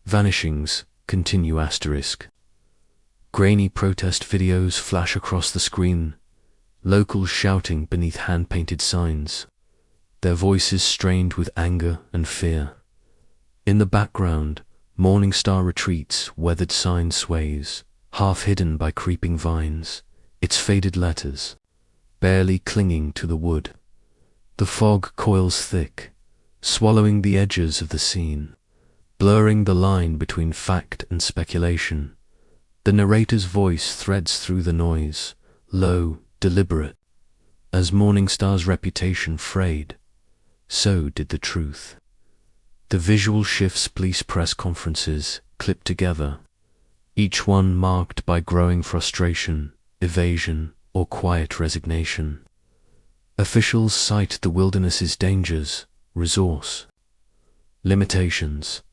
Vanishings continue. Grainy protest videos flash across the screen, locals shouting beneath hand-painted signs, their voices strained with anger and fear. In the background, Morningstar retreats, weathered sign sways, half hidden by creeping vines, its faded letters barely clinging to the wood. The fog coils thick, swallowing the edges of the scene, blurring the line between fact and speculation. The narrator's voice threads through the noise, low, deliberate. As Morningstar's reputation frayed, so did the truth. The visual shifts, police press conferences clipped together, each one marked by growing frustration, evasion, or quiet resignation. Officials cite the wilderness's dangers, resource limitations,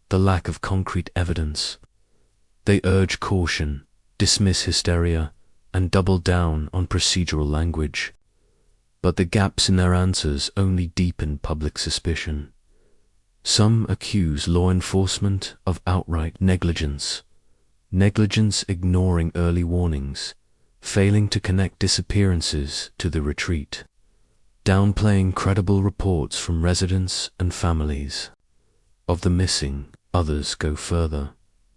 the lack of concrete evidence. They urge caution, dismiss hysteria, and double down on procedural language. But the gaps in their answers only deepen public suspicion. Some accuse law enforcement of outright negligence, ignoring early warnings, failing to connect disappearances to the retreat, downplaying credible reports from residents and families of the missing. Others go further,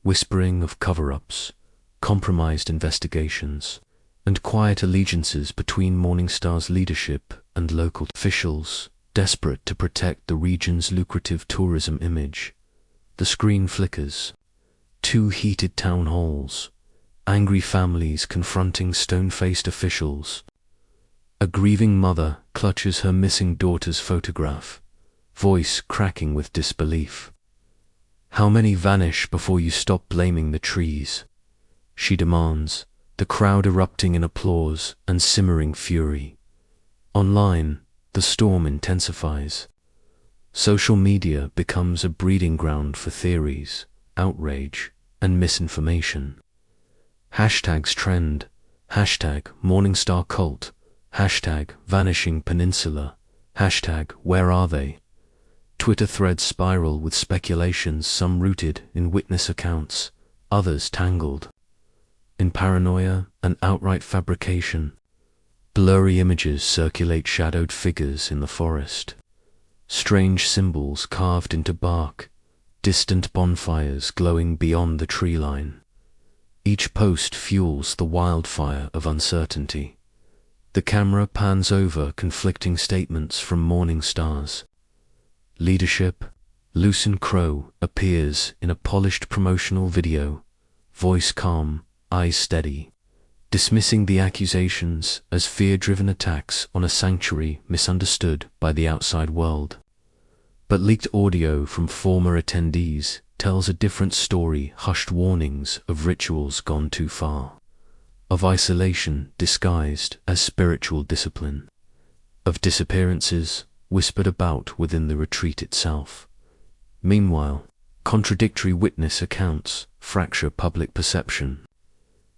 whispering of cover-ups, compromised investigations, and quiet allegiances between Morningstar's leadership and local officials, desperate to protect the region's lucrative tourism image. The screen flickers. 2 heated town halls, angry families confronting stone-faced officials. A grieving mother clutches her missing daughter's photograph, voice cracking with disbelief. "How many vanish before you stop blaming the trees?" she demands, the crowd erupting in applause and simmering fury. Online, the storm intensifies. Social media becomes a breeding ground for theories, outrage, and misinformation. Hashtags trend, hashtag Morningstar cult, hashtag Vanishing Peninsula, hashtag Where Are They? Twitter threads spiral with speculations, some rooted in witness accounts, others tangled in paranoia and outright fabrication. Blurry images circulate shadowed figures in the forest, strange symbols carved into bark, distant bonfires glowing beyond the tree line. Each post fuels the wildfire of uncertainty. The camera pans over conflicting statements from Morningstar's leadership. Lucien Crowe appears in a polished promotional video, voice calm, eyes steady, dismissing the accusations as fear-driven attacks on a sanctuary misunderstood by the outside world. But leaked audio from former attendees tells a different story, hushed warnings of rituals gone too far, of isolation disguised as spiritual discipline, of disappearances whispered about within the retreat itself. Meanwhile, contradictory witness accounts fracture public perception.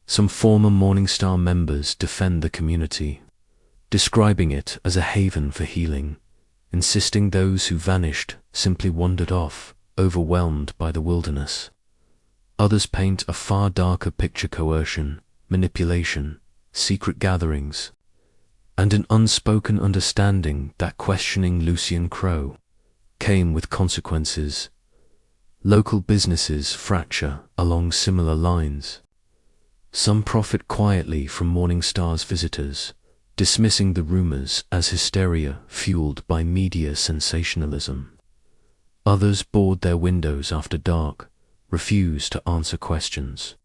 Some former Morningstar members defend the community, describing it as a haven for healing, insisting those who vanished simply wandered off, overwhelmed by the wilderness. Others paint a far darker picture: coercion, manipulation, secret gatherings, and an unspoken understanding that questioning Lucien Crowe came with consequences. Local businesses fracture along similar lines. Some profit quietly from Morningstar's visitors, dismissing the rumors as hysteria fueled by media sensationalism. Others board their windows after dark, refuse to answer questions,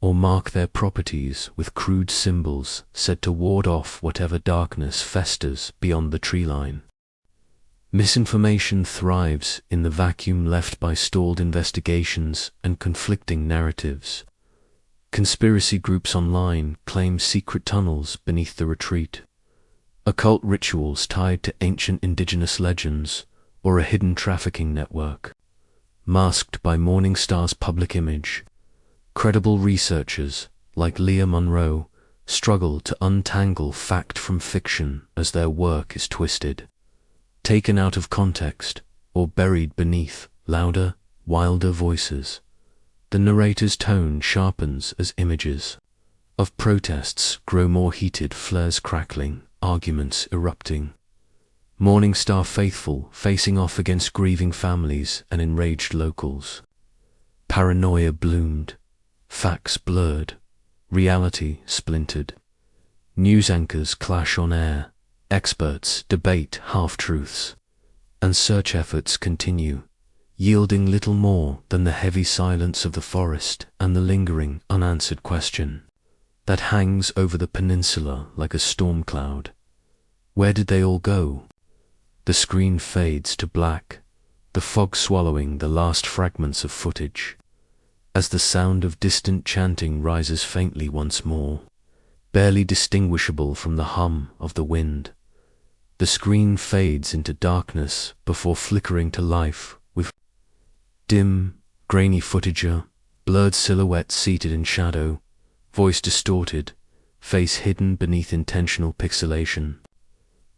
or mark their properties with crude symbols said to ward off whatever darkness festers beyond the tree line. Misinformation thrives in the vacuum left by stalled investigations and conflicting narratives. Conspiracy groups online claim secret tunnels beneath the retreat, occult rituals tied to ancient indigenous legends, or a hidden trafficking network. Masked by Morningstar's public image, credible researchers like Leah Monroe struggle to untangle fact from fiction as their work is twisted, taken out of context, or buried beneath louder, wilder voices. The narrator's tone sharpens as images of protests grow more heated, flares crackling, arguments erupting. Morningstar faithful facing off against grieving families and enraged locals. Paranoia bloomed, facts blurred, reality splintered. News anchors clash on air, experts debate half-truths, and search efforts continue, yielding little more than the heavy silence of the forest and the lingering, unanswered question that hangs over the peninsula like a storm cloud. Where did they all go? The screen fades to black, the fog swallowing the last fragments of footage, as the sound of distant chanting rises faintly once more, barely distinguishable from the hum of the wind. The screen fades into darkness before flickering to life with dim, grainy footage, blurred silhouettes seated in shadow, voice distorted, face hidden beneath intentional pixelation.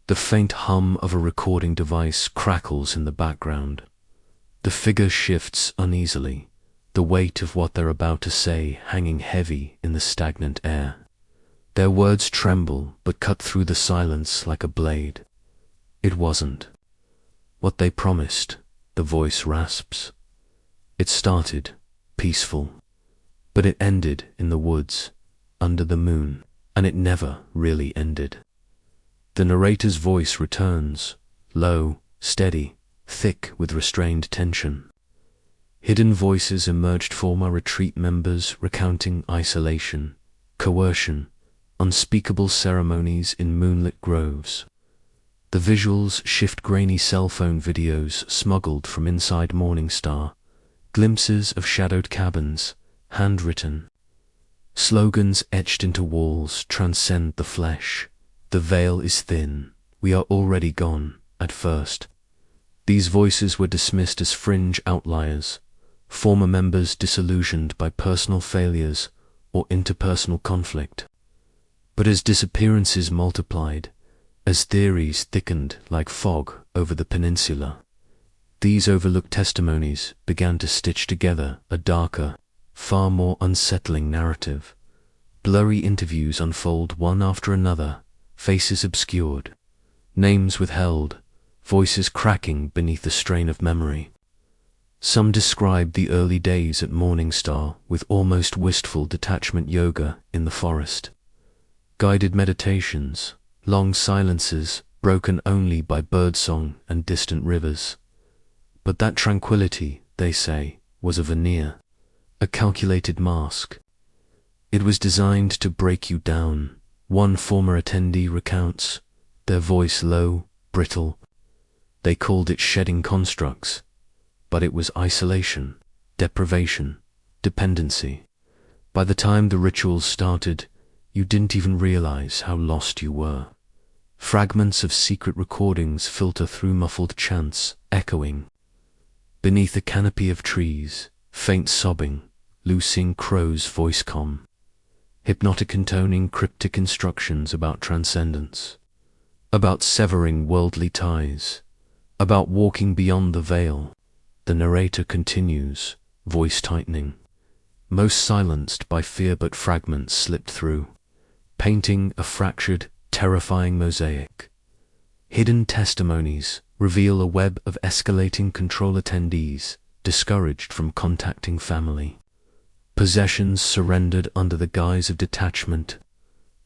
The faint hum of a recording device crackles in the background. The figure shifts uneasily, the weight of what they're about to say hanging heavy in the stagnant air. Their words tremble but cut through the silence like a blade. It wasn't what they promised, the voice rasps. It started peaceful, but it ended in the woods, under the moon, and it never really ended. The narrator's voice returns, low, steady, thick with restrained tension. Hidden voices emerged, former retreat members recounting isolation, coercion, unspeakable ceremonies in moonlit groves. The visuals shift, grainy cell phone videos smuggled from inside Morningstar, glimpses of shadowed cabins, handwritten. Slogans etched into walls transcend the flesh. The veil is thin, we are already gone. At first, these voices were dismissed as fringe outliers, former members disillusioned by personal failures or interpersonal conflict. But as disappearances multiplied, as theories thickened like fog over the peninsula, these overlooked testimonies began to stitch together a darker, far more unsettling narrative. Blurry interviews unfold one after another, faces obscured, names withheld, voices cracking beneath the strain of memory. Some described the early days at Morningstar with almost wistful detachment, yoga in the forest, guided meditations, long silences broken only by birdsong and distant rivers. But that tranquility, they say, was a veneer, a calculated mask. It was designed to break you down. One former attendee recounts, their voice low, brittle. They called it shedding constructs, but it was isolation, deprivation, dependency. By the time the rituals started, you didn't even realize how lost you were. Fragments of secret recordings filter through, muffled chants echoing. Beneath a canopy of trees, faint sobbing, loosing crow's voice calm. Hypnotic intoning cryptic instructions about transcendence, about severing worldly ties, about walking beyond the veil. The narrator continues, voice tightening, most silenced by fear, but fragments slipped through, painting a fractured, terrifying mosaic. Hidden testimonies reveal a web of escalating control, attendees discouraged from contacting family, possessions surrendered under the guise of detachment,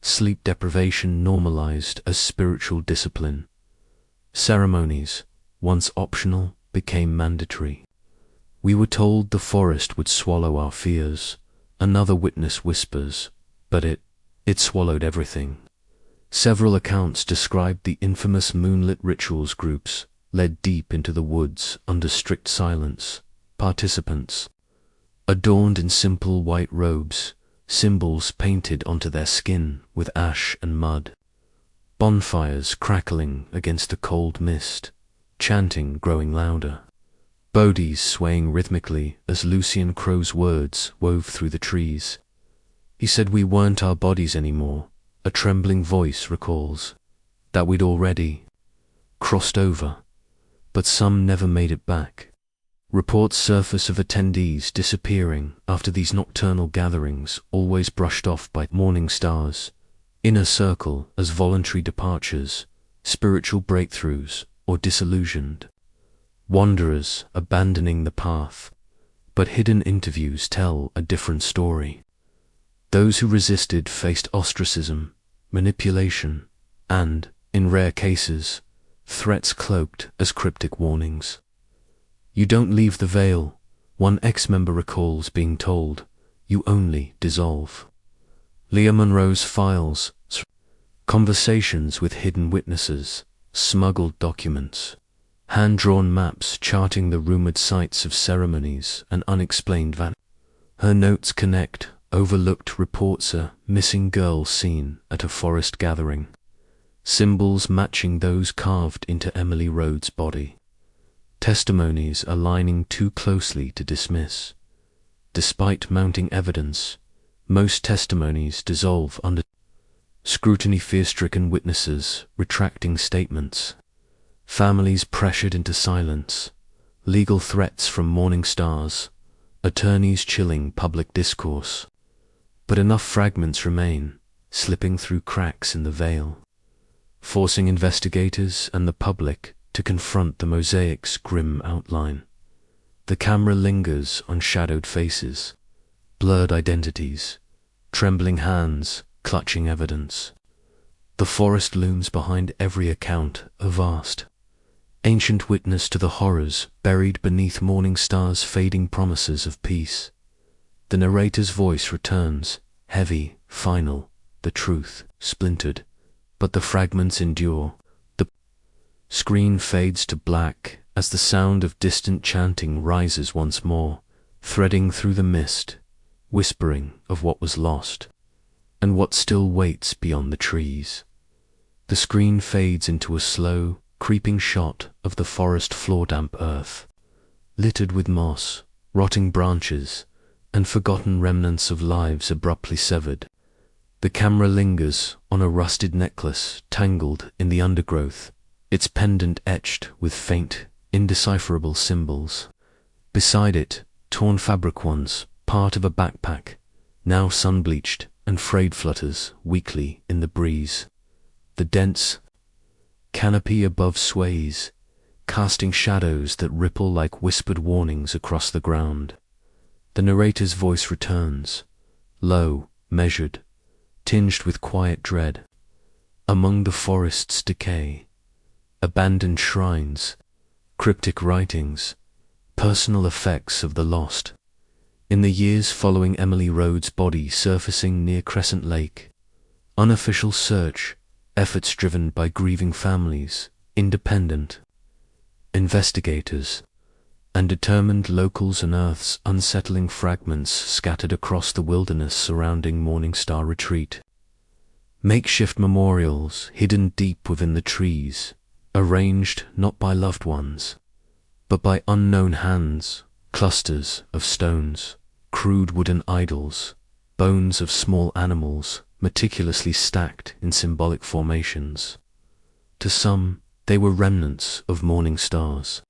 sleep deprivation normalized as spiritual discipline. Ceremonies, once optional, became mandatory. We were told the forest would swallow our fears. Another witness whispers, but it swallowed everything. Several accounts described the infamous moonlit rituals. Groups led deep into the woods under strict silence. Participants, adorned in simple white robes, symbols painted onto their skin with ash and mud. Bonfires crackling against the cold mist, chanting growing louder. Bodies swaying rhythmically as Lucian Crow's words wove through the trees. He said we weren't our bodies anymore, a trembling voice recalls, that we'd already crossed over, but some never made it back. Reports surface of attendees disappearing after these nocturnal gatherings, always brushed off by Morningstar's inner circle as voluntary departures, spiritual breakthroughs, or disillusioned. Wanderers abandoning the path, but hidden interviews tell a different story. Those who resisted faced ostracism, manipulation, and, in rare cases, threats cloaked as cryptic warnings. You don't leave the veil, one ex-member recalls being told, you only dissolve. Leah Monroe's files, conversations with hidden witnesses, smuggled documents, hand-drawn maps charting the rumored sites of ceremonies and unexplained van. Her notes connect overlooked reports, a missing girl seen at a forest gathering, symbols matching those carved into Emily Rhodes' body. Testimonies aligning too closely to dismiss. Despite mounting evidence, most testimonies dissolve under scrutiny, fear-stricken witnesses retracting statements, families pressured into silence, legal threats from Morningstars, attorneys chilling public discourse. But enough fragments remain, slipping through cracks in the veil, forcing investigators and the public to confront the mosaic's grim outline. The camera lingers on shadowed faces, blurred identities, trembling hands clutching evidence. The forest looms behind every account, a vast, ancient witness to the horrors buried beneath Morningstar's fading promises of peace. The narrator's voice returns, heavy, final, the truth, splintered, but the fragments endure. The screen fades to black as the sound of distant chanting rises once more, threading through the mist, whispering of what was lost, and what still waits beyond the trees. The screen fades into a slow, creeping shot of the forest floor-damp earth, littered with moss, rotting branches, and forgotten remnants of lives abruptly severed. The camera lingers on a rusted necklace tangled in the undergrowth, its pendant etched with faint, indecipherable symbols. Beside it, torn fabric ones, part of a backpack, now sun-bleached and frayed, flutters weakly in the breeze. The dense canopy above sways, casting shadows that ripple like whispered warnings across the ground. The narrator's voice returns, low, measured, tinged with quiet dread. Among the forest's decay, abandoned shrines, cryptic writings, personal effects of the lost. In the years following Emily Rhodes' body surfacing near Crescent Lake, unofficial search, efforts driven by grieving families, independent investigators, and determined locals unearths unsettling fragments scattered across the wilderness surrounding Morningstar Retreat. Makeshift memorials hidden deep within the trees, arranged not by loved ones, but by unknown hands, clusters of stones, crude wooden idols, bones of small animals meticulously stacked in symbolic formations. To some, they were remnants of morning stars,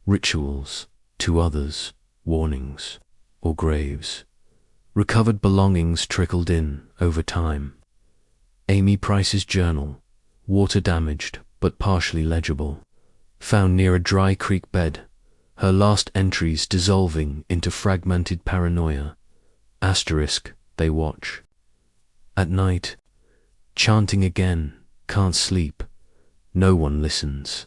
rituals; to others, warnings or graves. Recovered belongings trickled in over time. Amy Price's journal, water-damaged but partially legible, found near a dry creek bed, her last entries dissolving into fragmented paranoia. Asterisk, they watch. At night, chanting again, can't sleep, no one listens.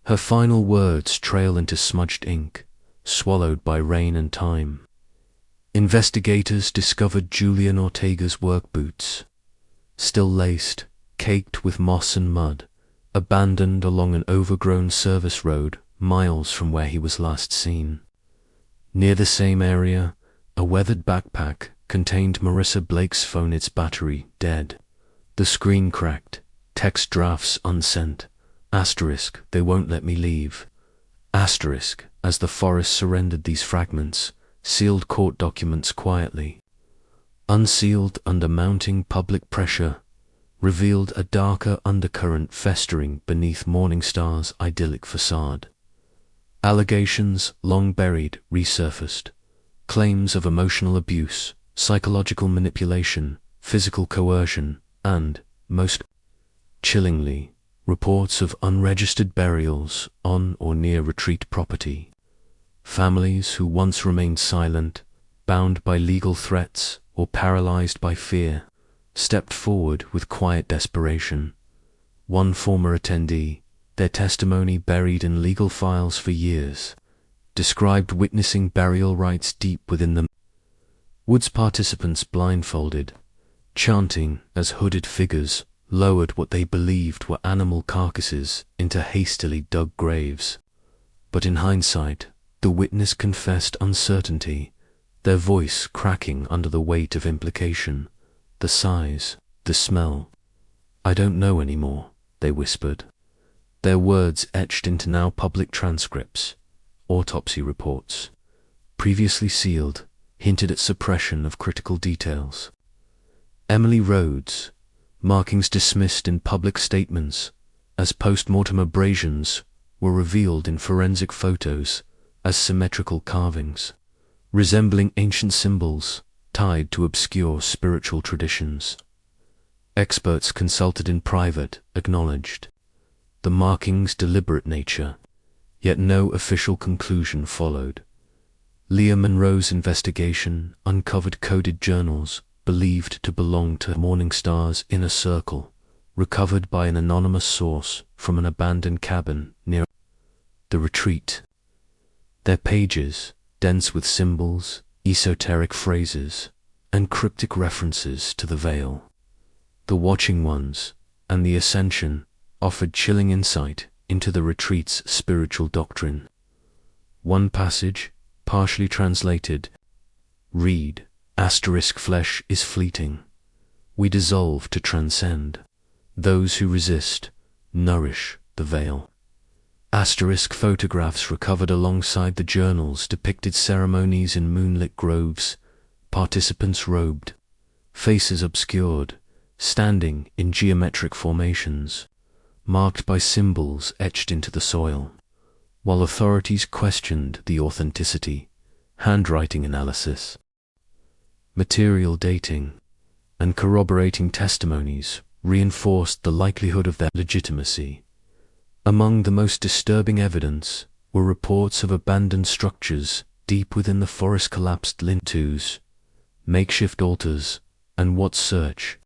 Her final words trail into smudged ink, swallowed by rain and time. Investigators discovered Julian Ortega's work boots, still laced, caked with moss and mud, abandoned along an overgrown service road miles from where he was last seen. Near the same area, a weathered backpack contained Marissa Blake's phone, its battery dead. The screen cracked, text drafts unsent. Asterisk, they won't let me leave. Asterisk, as the forest surrendered these fragments, sealed court documents quietly, unsealed under mounting public pressure, revealed a darker undercurrent festering beneath Morningstar's idyllic facade. Allegations, long buried, resurfaced. Claims of emotional abuse, psychological manipulation, physical coercion, and, most chillingly, reports of unregistered burials on or near retreat property. Families who once remained silent, bound by legal threats or paralyzed by fear, stepped forward with quiet desperation. One former attendee, their testimony buried in legal files for years, described witnessing burial rites deep within the woods. Participants blindfolded, chanting as hooded figures lowered what they believed were animal carcasses into hastily dug graves. But in hindsight, the witness confessed uncertainty, their voice cracking under the weight of implication. The size, the smell. "I don't know anymore," they whispered. Their words etched into now public transcripts, autopsy reports, previously sealed, hinted at suppression of critical details. Emily Rhodes, markings dismissed in public statements, as post-mortem abrasions were revealed in forensic photos as symmetrical carvings, resembling ancient symbols tied to obscure spiritual traditions. Experts consulted in private acknowledged the markings' deliberate nature, Yet no official conclusion followed. Leah Monroe's investigation uncovered coded journals believed to belong to Morningstar's inner circle, recovered by an anonymous source from an abandoned cabin near the retreat. Their pages, dense with symbols, esoteric phrases, and cryptic references to the veil, the Watching Ones, and the Ascension, offered chilling insight into the retreat's spiritual doctrine. One passage, partially translated, read, *Flesh is fleeting. We dissolve to transcend. Those who resist nourish the veil. Photographs recovered alongside the journals depicted ceremonies in moonlit groves, participants robed, faces obscured, standing in geometric formations, marked by symbols etched into the soil. While authorities questioned the authenticity, handwriting analysis, material dating, and corroborating testimonies reinforced the likelihood of their legitimacy. Among the most disturbing evidence were reports of abandoned structures deep within the forest, collapsed lean-tos, makeshift altars, and what search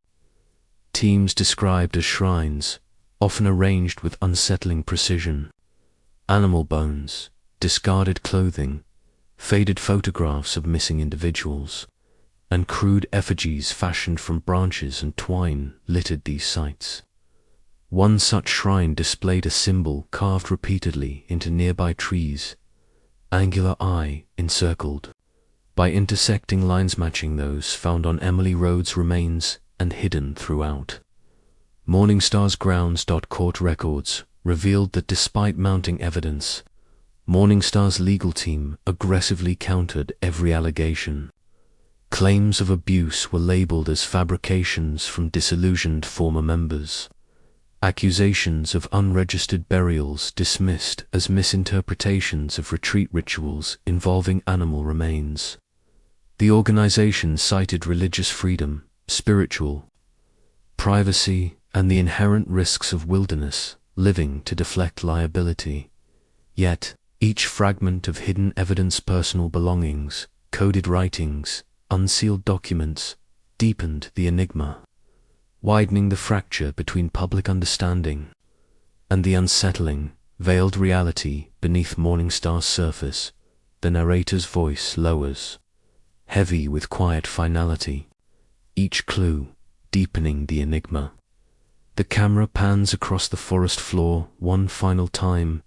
teams described as shrines, often arranged with unsettling precision. Animal bones, discarded clothing, faded photographs of missing individuals, and crude effigies fashioned from branches and twine littered these sites. One such shrine displayed a symbol carved repeatedly into nearby trees, angular eye encircled by intersecting lines matching those found on Emily Road's remains and hidden throughout. Morningstar's grounds. Court records revealed that despite mounting evidence, Morningstar's legal team aggressively countered every allegation. Claims of abuse were labeled as fabrications from disillusioned former members. Accusations of unregistered burials dismissed as misinterpretations of retreat rituals involving animal remains. The organization cited religious freedom, spiritual privacy, and the inherent risks of wilderness living to deflect liability. Yet, each fragment of hidden evidence, personal belongings, coded writings, unsealed documents, deepened the enigma, widening the fracture between public understanding and the unsettling, veiled reality beneath Morningstar's surface. The narrator's voice lowers, heavy with quiet finality, each clue deepening the enigma. The camera pans across the forest floor one final time,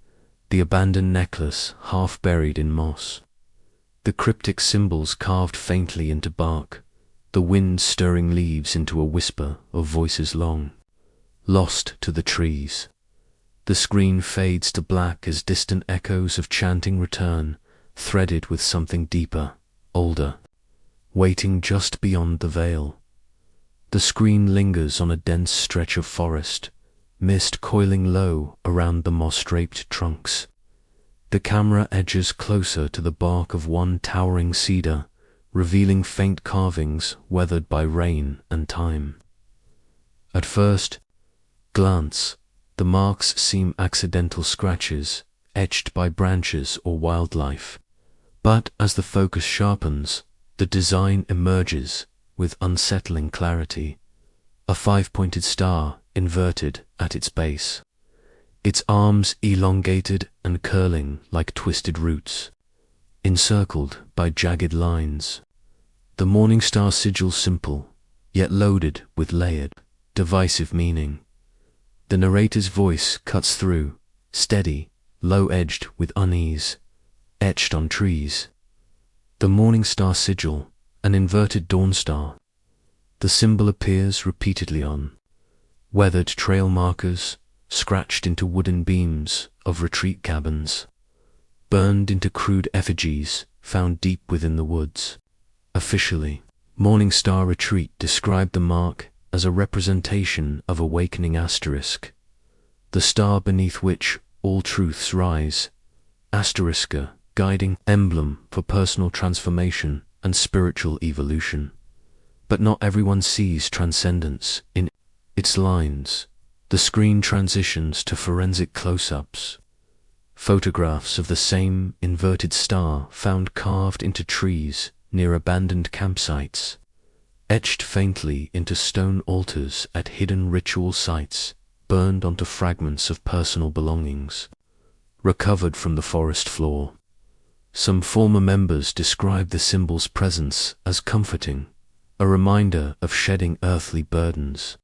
the abandoned necklace half buried in moss, the cryptic symbols carved faintly into bark, the wind stirring leaves into a whisper of voices long lost to the trees. The screen fades to black as distant echoes of chanting return, threaded with something deeper, older, waiting just beyond the veil. The screen lingers on a dense stretch of forest, mist coiling low around the moss-draped trunks. The camera edges closer to the bark of one towering cedar, revealing faint carvings weathered by rain and time. At first glance, the marks seem accidental scratches, etched by branches or wildlife. But as the focus sharpens, the design emerges with unsettling clarity. A five-pointed star inverted at its base, its arms elongated and curling like twisted roots, encircled by jagged lines. The Morningstar sigil simple, yet loaded with layered, divisive meaning. The narrator's voice cuts through, steady, low-edged with unease, etched on trees. The Morningstar sigil, an inverted dawn star. The symbol appears repeatedly on weathered trail markers, scratched into wooden beams of retreat cabins, burned into crude effigies found deep within the woods. Officially, Morningstar Retreat described the mark as a representation of awakening asterisk, the star beneath which all truths rise, asteriska, guiding emblem for personal transformation and spiritual evolution. But not everyone sees transcendence in its lines. The screen transitions to forensic close-ups, Photographs of the same inverted star found carved into trees near abandoned campsites, etched faintly into stone altars at hidden ritual sites, burned onto fragments of personal belongings, recovered from the forest floor. Some former members described the symbol's presence as comforting, a reminder of shedding earthly burdens.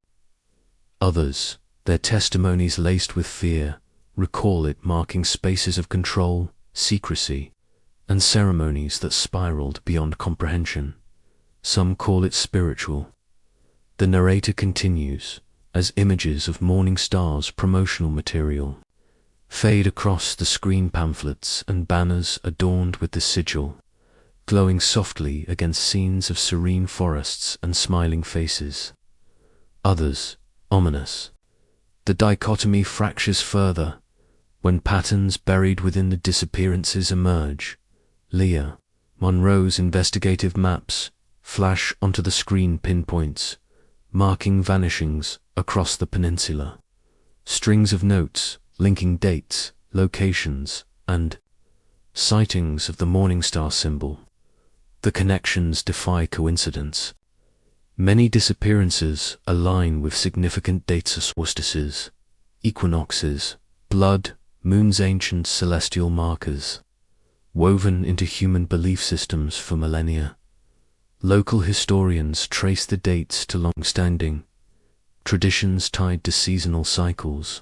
Others, their testimonies laced with fear, recall it marking spaces of control, secrecy, and ceremonies that spiraled beyond comprehension. Some call it spiritual. The narrator continues, as images of Morningstar's promotional material fade across the screen pamphlets and banners adorned with the sigil, glowing softly against scenes of serene forests and smiling faces. Others, ominous. The dichotomy fractures further, when patterns buried within the disappearances emerge. Leah Monroe's investigative maps flash onto the screen pinpoints, marking vanishings across the peninsula. Strings of notes linking dates, locations, and sightings of the Morningstar symbol. The connections defy coincidence. Many disappearances align with significant dates of solstices, equinoxes, blood, moon's ancient celestial markers, woven into human belief systems for millennia. Local historians trace the dates to long-standing traditions tied to seasonal cycles,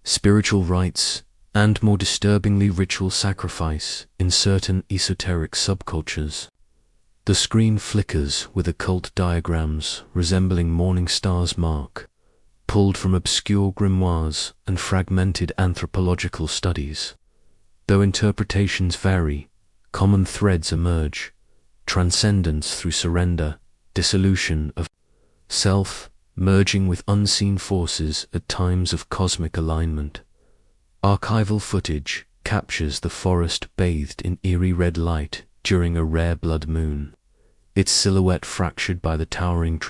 spiritual rites, and more disturbingly ritual sacrifice in certain esoteric subcultures. The screen flickers with occult diagrams resembling Morningstar's mark, pulled from obscure grimoires and fragmented anthropological studies. Though interpretations vary, common threads emerge: transcendence through surrender, dissolution of self, merging with unseen forces at times of cosmic alignment. Archival footage captures the forest bathed in eerie red light during a rare blood moon, its silhouette fractured by the towering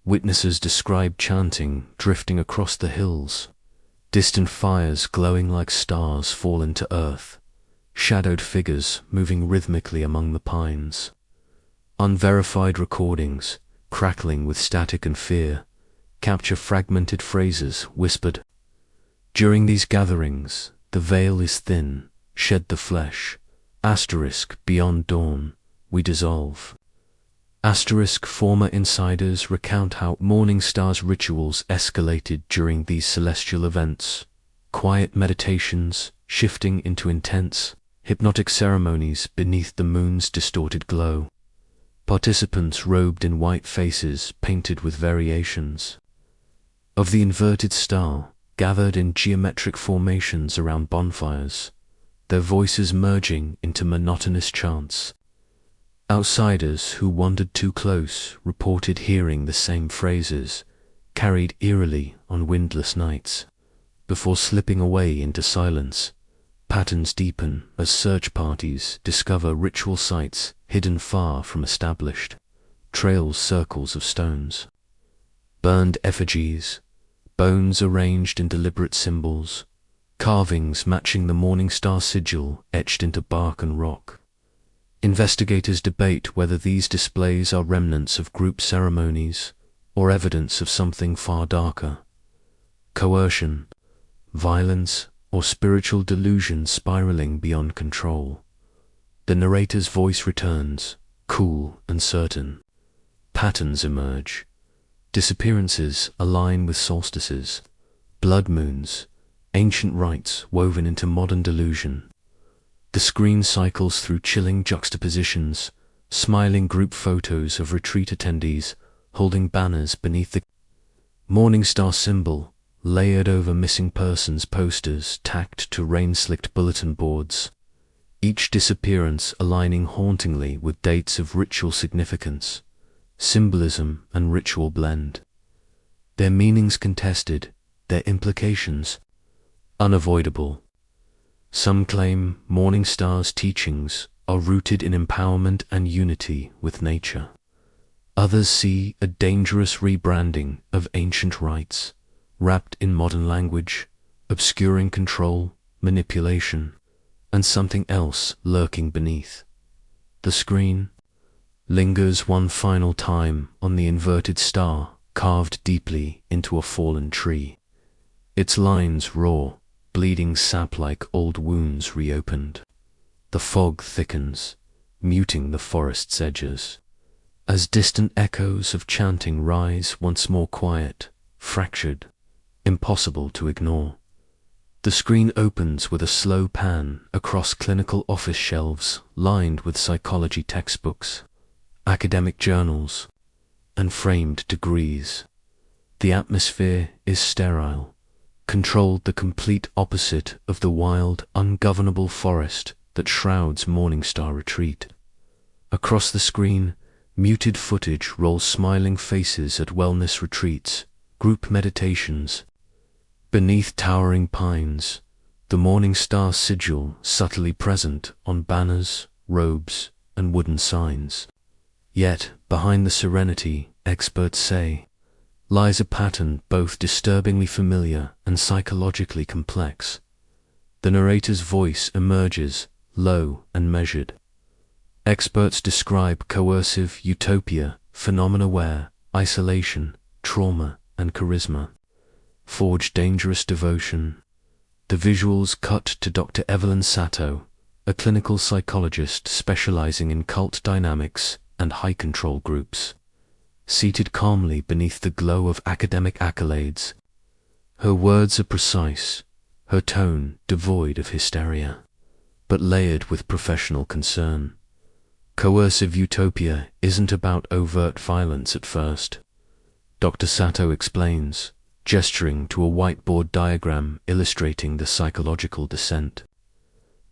Witnesses describe chanting drifting across the hills, distant fires glowing like stars fallen to earth, shadowed figures moving rhythmically among the pines. Unverified recordings, crackling with static and fear, capture fragmented phrases whispered. During these gatherings, the veil is thin, shed the flesh, beyond dawn, we dissolve. Former insiders recount how Morningstar's rituals escalated during these celestial events, quiet meditations shifting into intense, hypnotic ceremonies beneath the moon's distorted glow. Participants robed in white faces painted with variations of the inverted star, gathered in geometric formations around bonfires, their voices merging into monotonous chants. Outsiders who wandered too close reported hearing the same phrases, carried eerily on windless nights. Before slipping away into silence, patterns deepen as search parties discover ritual sites hidden far from established trails, circles of stones, burned effigies, bones arranged in deliberate symbols, carvings matching the Morningstar sigil etched into bark and rock. Investigators debate whether these displays are remnants of group ceremonies or evidence of something far darker: coercion, violence, or spiritual delusion spiraling beyond control. The narrator's voice returns, cool and certain. Patterns emerge. Disappearances align with solstices, blood moons, ancient rites woven into modern delusion. The screen cycles through chilling juxtapositions, smiling group photos of retreat attendees holding banners beneath the Morningstar symbol, layered over missing persons posters tacked to rain-slicked bulletin boards, each disappearance aligning hauntingly with dates of ritual significance. Symbolism and ritual blend, their meanings contested, their implications unavoidable. Some claim Morningstar's teachings are rooted in empowerment and unity with nature. Others see a dangerous rebranding of ancient rites, wrapped in modern language, obscuring control, manipulation, and something else lurking beneath. The screen lingers one final time on the inverted star carved deeply into a fallen tree. Its lines raw, bleeding sap like old wounds reopened. The fog thickens, muting the forest's edges. As distant echoes of chanting rise once more quiet, fractured, impossible to ignore. The screen opens with a slow pan across clinical office shelves lined with psychology textbooks, academic journals, and framed degrees. The atmosphere is sterile, controlled the complete opposite of the wild, ungovernable forest that shrouds Morningstar retreat. Across the screen, muted footage rolls smiling faces at wellness retreats, group meditations. Beneath towering pines, the Morningstar sigil subtly present on banners, robes, and wooden signs. Yet, behind the serenity, experts say, lies a pattern both disturbingly familiar and psychologically complex. The narrator's voice emerges, low and measured. Experts describe coercive utopia, phenomena-aware, isolation, trauma, and charisma. Forge dangerous devotion. The visuals cut to Dr. Evelyn Sato, a clinical psychologist specializing in cult dynamics and high control groups. Seated calmly beneath the glow of academic accolades. Her words are precise, her tone devoid of hysteria, but layered with professional concern. Coercive utopia isn't about overt violence at first. Dr. Sato explains, gesturing to a whiteboard diagram illustrating the psychological descent.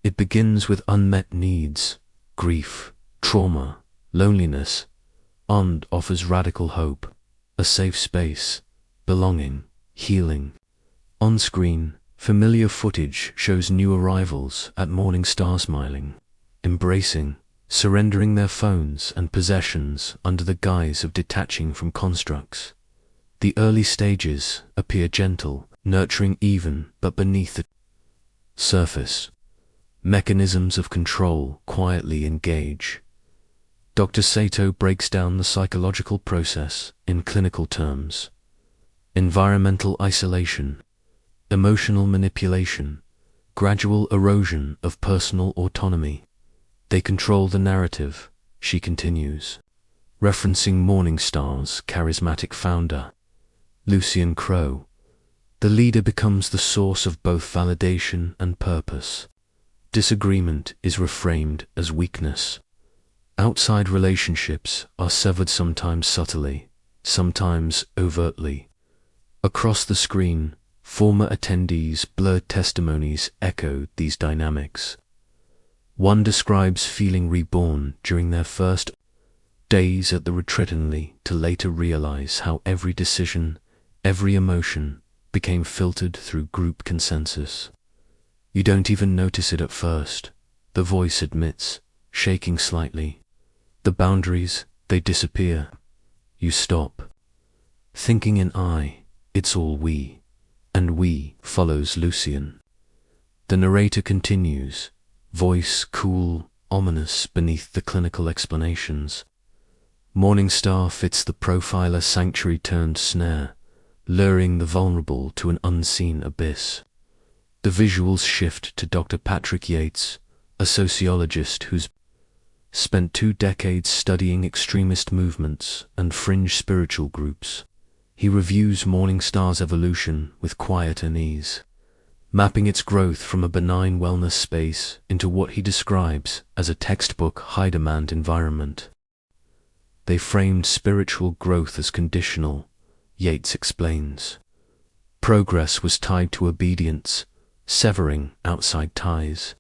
It begins with unmet needs, grief, trauma, loneliness, and offers radical hope, a safe space, belonging, healing. On screen, familiar footage shows new arrivals at Morningstar smiling, embracing, surrendering their phones and possessions under the guise of detaching from constructs. The early stages appear gentle, nurturing even, but beneath the surface, mechanisms of control quietly engage. Dr. Sato breaks down the psychological process in clinical terms. Environmental isolation, emotional manipulation, gradual erosion of personal autonomy. They control the narrative, she continues, referencing Morningstar's charismatic founder, Lucian Crowe. The leader becomes the source of both validation and purpose. Disagreement is reframed as weakness. Outside relationships are severed sometimes subtly, sometimes overtly. Across the screen, former attendees' blurred testimonies echoed these dynamics. One describes feeling reborn during their first days at the retreat only to later realize how every decision, every emotion became filtered through group consensus. You don't even notice it at first, the voice admits, shaking slightly. The boundaries, they disappear. You stop. Thinking in I, it's all we, and we follows Lucian. The narrator continues, voice cool, ominous beneath the clinical explanations. Morningstar fits the profiler sanctuary turned snare, luring the vulnerable to an unseen abyss. The visuals shift to Dr. Patrick Yates, a sociologist who's spent 2 decades studying extremist movements and fringe spiritual groups. He reviews Morningstar's evolution with quiet unease, mapping its growth from a benign wellness space into what he describes as a textbook high-demand environment. They framed spiritual growth as conditional, Yates explains. Progress was tied to obedience, severing outside ties,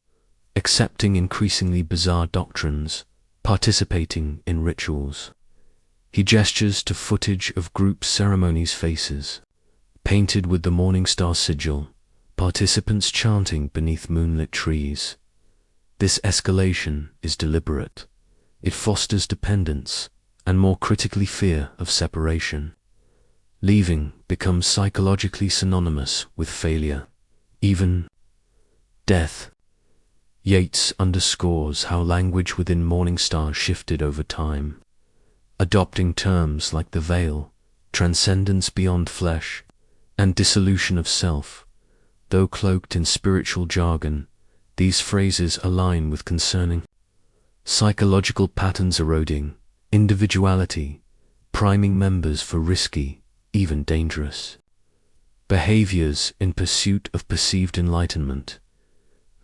accepting increasingly bizarre doctrines, participating in rituals. He gestures to footage of group ceremonies faces, painted with the Morningstar sigil, participants chanting beneath moonlit trees. This escalation is deliberate. It fosters dependence, and more critically fear of separation. Leaving becomes psychologically synonymous with failure. Even Death. Yeats underscores how language within Morningstar shifted over time, adopting terms like the veil, transcendence beyond flesh, and dissolution of self. Though cloaked in spiritual jargon, these phrases align with concerning psychological patterns eroding individuality, priming members for risky, even dangerous, behaviors in pursuit of perceived enlightenment.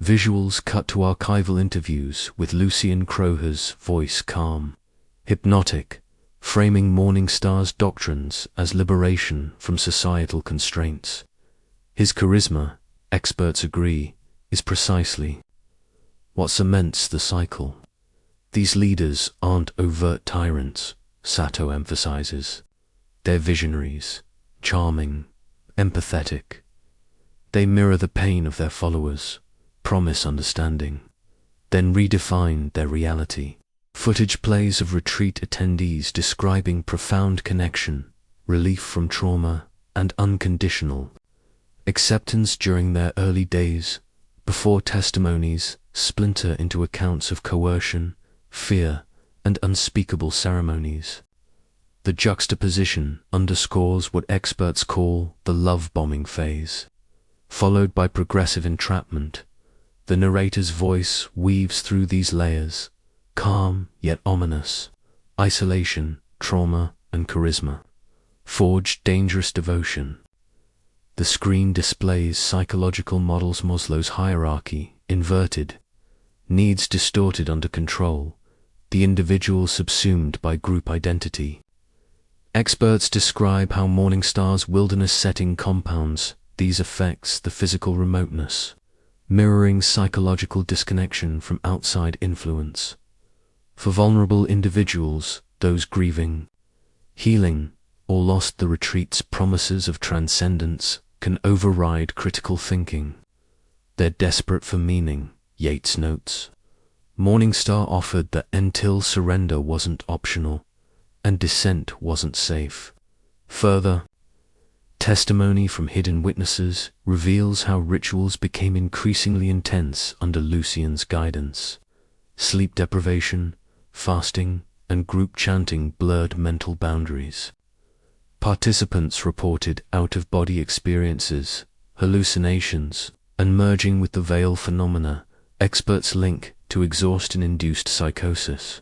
Visuals cut to archival interviews with Lucian Crowher's voice calm, hypnotic, framing Morningstar's doctrines as liberation from societal constraints. His charisma, experts agree, is precisely what cements the cycle. These leaders aren't overt tyrants, Sato emphasizes. They're visionaries, charming, empathetic. They mirror the pain of their followers, promise understanding, then redefine their reality. Footage plays of retreat attendees describing profound connection, relief from trauma, and unconditional acceptance during their early days, before testimonies splinter into accounts of coercion, fear, and unspeakable ceremonies. The juxtaposition underscores what experts call the love-bombing phase, followed by progressive entrapment. The narrator's voice weaves through these layers, calm yet ominous. Isolation, trauma, and charisma forge dangerous devotion. The screen displays psychological models. Maslow's hierarchy, inverted, needs distorted under control, the individual subsumed by group identity. Experts describe how Morningstar's wilderness setting compounds these effects: the physical remoteness, mirroring psychological disconnection from outside influence. For vulnerable individuals, those grieving, healing, or lost, the retreat's promises of transcendence can override critical thinking. They're desperate for meaning, Yeats notes. Morningstar offered that until surrender wasn't optional, and dissent wasn't safe. Further, testimony from hidden witnesses reveals how rituals became increasingly intense under Lucian's guidance. Sleep deprivation, fasting, and group chanting blurred mental boundaries. Participants reported out-of-body experiences, hallucinations, and merging with the veil phenomena experts link to exhaustion-induced psychosis,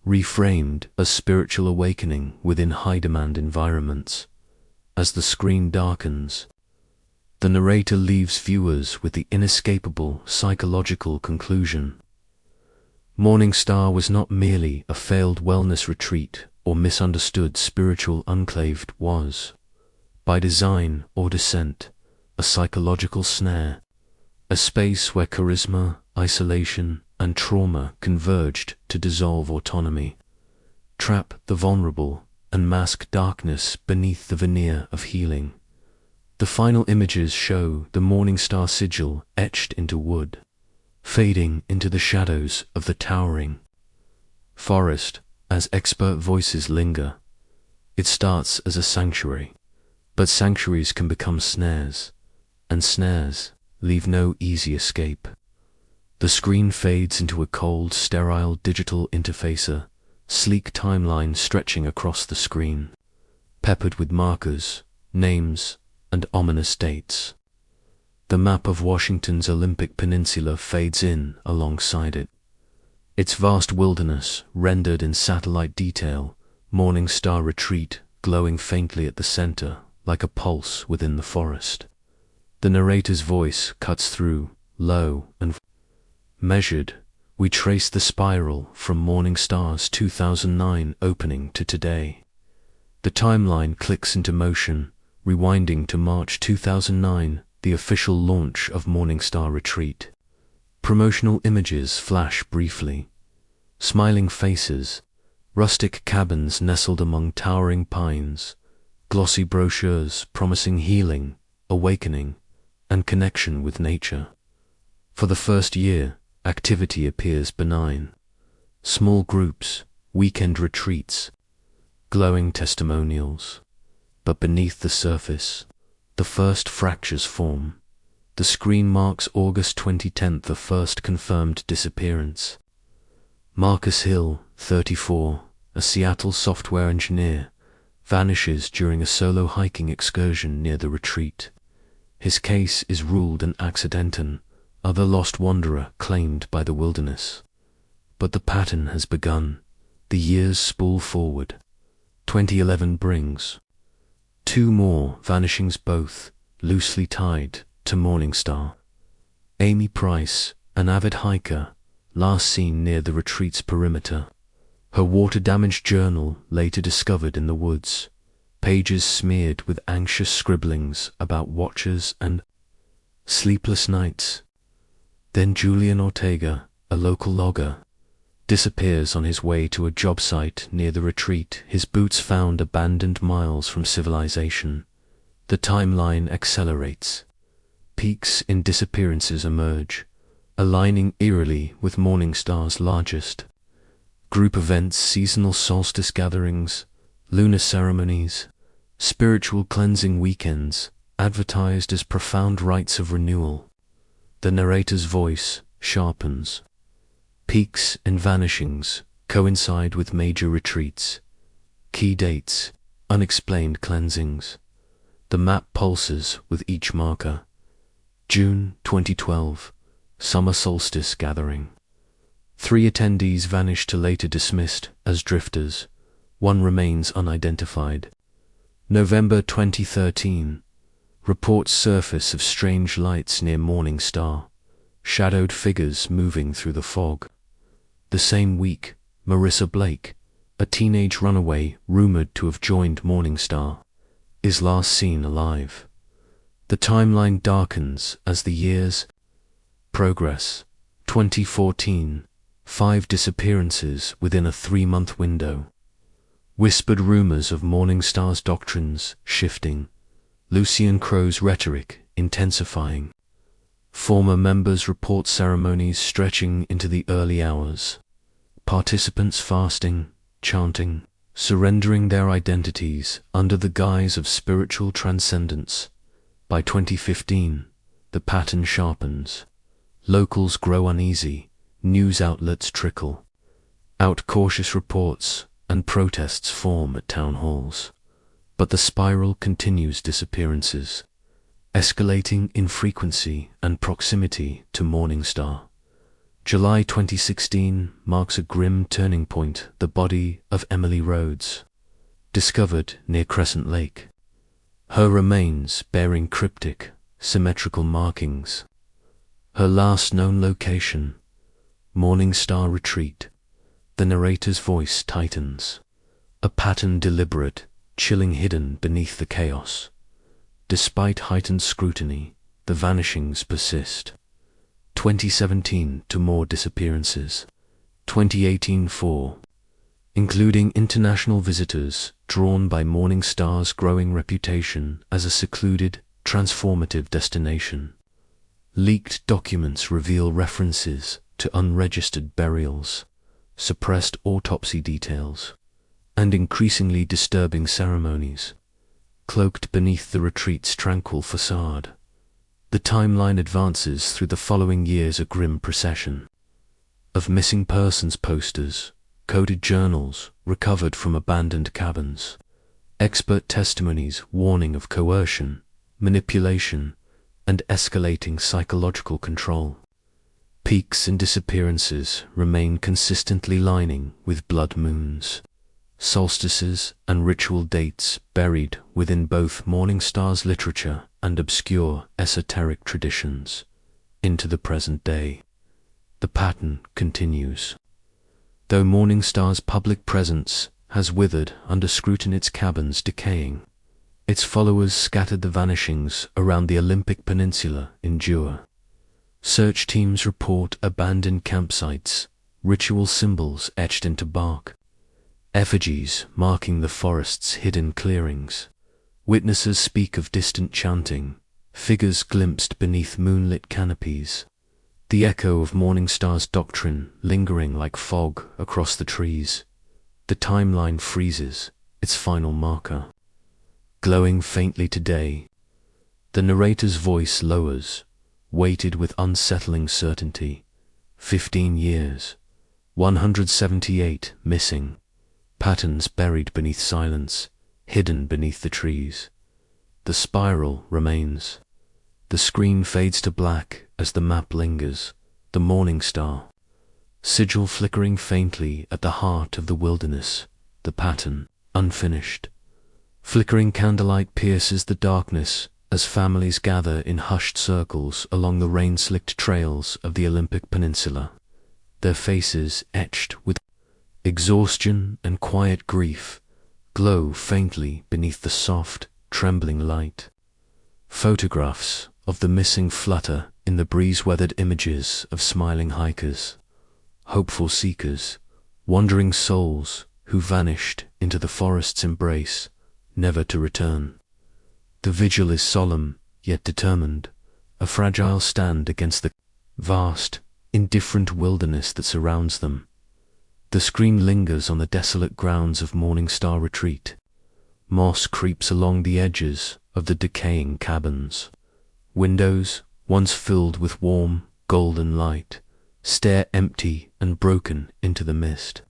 reframed as spiritual awakening within high-demand environments. As the screen darkens, the narrator leaves viewers with the inescapable psychological conclusion: Morningstar was not merely a failed wellness retreat or misunderstood spiritual enclave. It was, by design or dissent, a psychological snare, a space where charisma, isolation, and trauma converged to dissolve autonomy, trap the vulnerable, and mask darkness beneath the veneer of healing. The final images show the Morningstar sigil etched into wood, fading into the shadows of the towering forest as expert voices linger. It starts as a sanctuary, but sanctuaries can become snares, and snares leave no easy escape. The screen fades into a cold, sterile digital interfacer, sleek timeline stretching across the screen, peppered with markers, names, and ominous dates. The map of Washington's Olympic Peninsula fades in alongside it, its vast wilderness rendered in satellite detail, Morningstar Retreat glowing faintly at the center like a pulse within the forest. The narrator's voice cuts through, low and measured. We trace the spiral from Morningstar's 2009 opening to today. The timeline clicks into motion, rewinding to March 2009, the official launch of Morningstar Retreat. Promotional images flash briefly. Smiling faces, rustic cabins nestled among towering pines, glossy brochures promising healing, awakening, and connection with nature. For the first year, activity appears benign. Small groups, weekend retreats, glowing testimonials. But beneath the surface, the first fractures form. The screen marks August 2010, the first confirmed disappearance. Marcus Hill, 34, a Seattle software engineer, vanishes during a solo hiking excursion near the retreat. His case is ruled an accident, other lost wanderer claimed by the wilderness. But the pattern has begun. The years spool forward. 2011 brings 2 more vanishings, both loosely tied to Morningstar. Amy Price, an avid hiker, last seen near the retreat's perimeter. Her water-damaged journal later discovered in the woods, pages smeared with anxious scribblings about watchers and sleepless nights. Then Julian Ortega, a local logger, disappears on his way to a job site near the retreat, his boots found abandoned miles from civilization. The timeline accelerates. Peaks in disappearances emerge, aligning eerily with Morningstar's largest. Group events, seasonal solstice gatherings, lunar ceremonies, spiritual cleansing weekends, advertised as profound rites of renewal. The narrator's voice sharpens. Peaks and vanishings coincide with major retreats. Key dates, unexplained cleansings. The map pulses with each marker. June 2012, summer solstice gathering. 3 attendees vanished to later dismissed as drifters. 1 remains unidentified. November 2013, reports surface of strange lights near Morningstar, shadowed figures moving through the fog. The same week, Marissa Blake, a teenage runaway rumored to have joined Morningstar, is last seen alive. The timeline darkens as the years progress. 2014, 5 disappearances within a 3-month window. Whispered rumors of Morningstar's doctrines shifting. Lucian Crow's rhetoric intensifying. Former members report ceremonies stretching into the early hours. Participants fasting, chanting, surrendering their identities under the guise of spiritual transcendence. By 2015, the pattern sharpens. Locals grow uneasy, news outlets trickle out cautious reports, and protests form at town halls. But the spiral continues, disappearances, escalating in frequency and proximity to Morningstar. July 2016 marks a grim turning point, the body of Emily Rhodes, discovered near Crescent Lake. Her remains bearing cryptic, symmetrical markings. Her last known location, Morningstar Retreat. The narrator's voice tightens. A pattern deliberate, chilling, hidden beneath the chaos. Despite heightened scrutiny, the vanishings persist. 2017 to more disappearances. 2018 4. Including international visitors drawn by Morningstar's growing reputation as a secluded, transformative destination. Leaked documents reveal references to unregistered burials, suppressed autopsy details, and increasingly disturbing ceremonies, cloaked beneath the retreat's tranquil facade. The timeline advances through the following years, a grim procession of missing persons posters, coded journals recovered from abandoned cabins, expert testimonies warning of coercion, manipulation, and escalating psychological control. Peaks and disappearances remain consistently lining with blood moons, solstices, and ritual dates buried within both Morningstar's literature and obscure esoteric traditions. Into the present day, the pattern continues. Though Morningstar's public presence has withered under scrutiny, its cabins decaying, its followers scattered the vanishings around the Olympic Peninsula endure. Search teams report abandoned campsites, ritual symbols etched into bark, effigies marking the forest's hidden clearings. Witnesses speak of distant chanting, figures glimpsed beneath moonlit canopies, the echo of Morningstar's doctrine lingering like fog across the trees. The timeline freezes, its final marker glowing faintly today. The narrator's voice lowers, waited with unsettling certainty. 15 years. 178 missing. Patterns buried beneath silence, hidden beneath the trees. The spiral remains. The screen fades to black as the map lingers. The Morningstar sigil flickering faintly at the heart of the wilderness. The pattern unfinished. Flickering candlelight pierces the darkness as families gather in hushed circles along the rain-slicked trails of the Olympic Peninsula, their faces etched with exhaustion and quiet grief glow faintly beneath the soft, trembling light. Photographs of the missing flutter in the breeze-weathered images of smiling hikers, hopeful seekers, wandering souls who vanished into the forest's embrace, never to return. The vigil is solemn, yet determined, a fragile stand against the vast, indifferent wilderness that surrounds them. The screen lingers on the desolate grounds of Morningstar Retreat. Moss creeps along the edges of the decaying cabins. Windows, once filled with warm, golden light, stare empty and broken into the mist.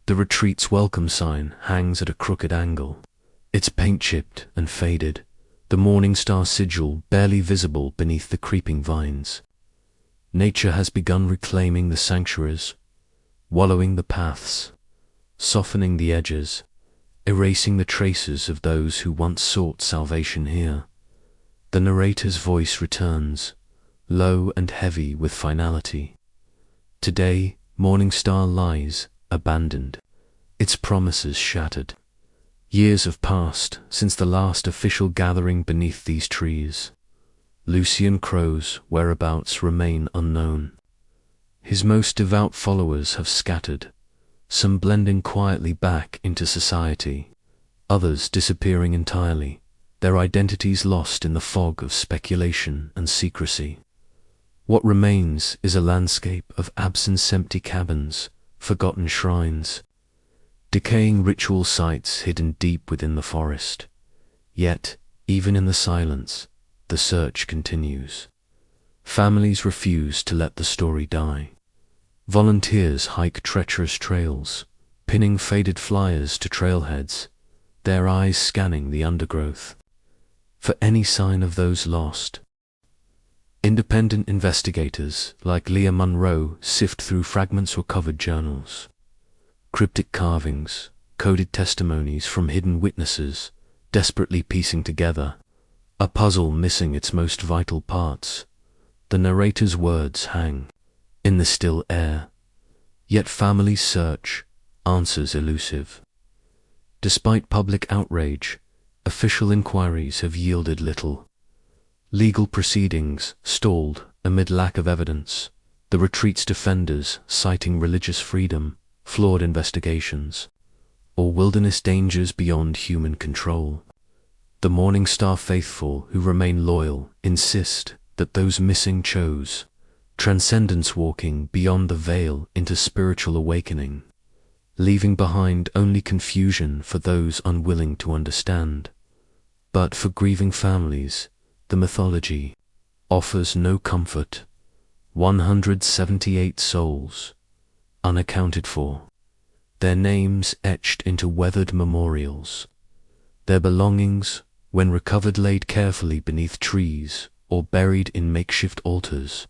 The retreat's welcome sign hangs at a crooked angle, its paint chipped and faded, the Morningstar sigil barely visible beneath the creeping vines. Nature has begun reclaiming the sanctuaries, wallowing the paths, softening the edges, erasing the traces of those who once sought salvation here. The narrator's voice returns, low and heavy with finality. Today, Morningstar lies abandoned, its promises shattered. Years have passed since the last official gathering beneath these trees. Lucian Crow's whereabouts remain unknown. His most devout followers have scattered, some blending quietly back into society, others disappearing entirely, their identities lost in the fog of speculation and secrecy. What remains is a landscape of absence-empty cabins, forgotten shrines, decaying ritual sites hidden deep within the forest. Yet, even in the silence, the search continues. Families refuse to let the story die. Volunteers hike treacherous trails, pinning faded flyers to trailheads, their eyes scanning the undergrowth for any sign of those lost. Independent investigators like Leah Munro sift through fragments or covered journals, cryptic carvings, coded testimonies from hidden witnesses, desperately piecing together a puzzle missing its most vital parts. The narrator's words hang in the still air, yet families search, answers elusive. Despite public outrage, official inquiries have yielded little. Legal proceedings stalled amid lack of evidence, the retreat's defenders citing religious freedom, flawed investigations, or wilderness dangers beyond human control. The Morningstar faithful who remain loyal insist that those missing chose transcendence, walking beyond the veil into spiritual awakening, leaving behind only confusion for those unwilling to understand. But for grieving families, the mythology offers no comfort. 178 souls, unaccounted for, their names etched into weathered memorials, their belongings, when recovered, laid carefully beneath trees or buried in makeshift altars.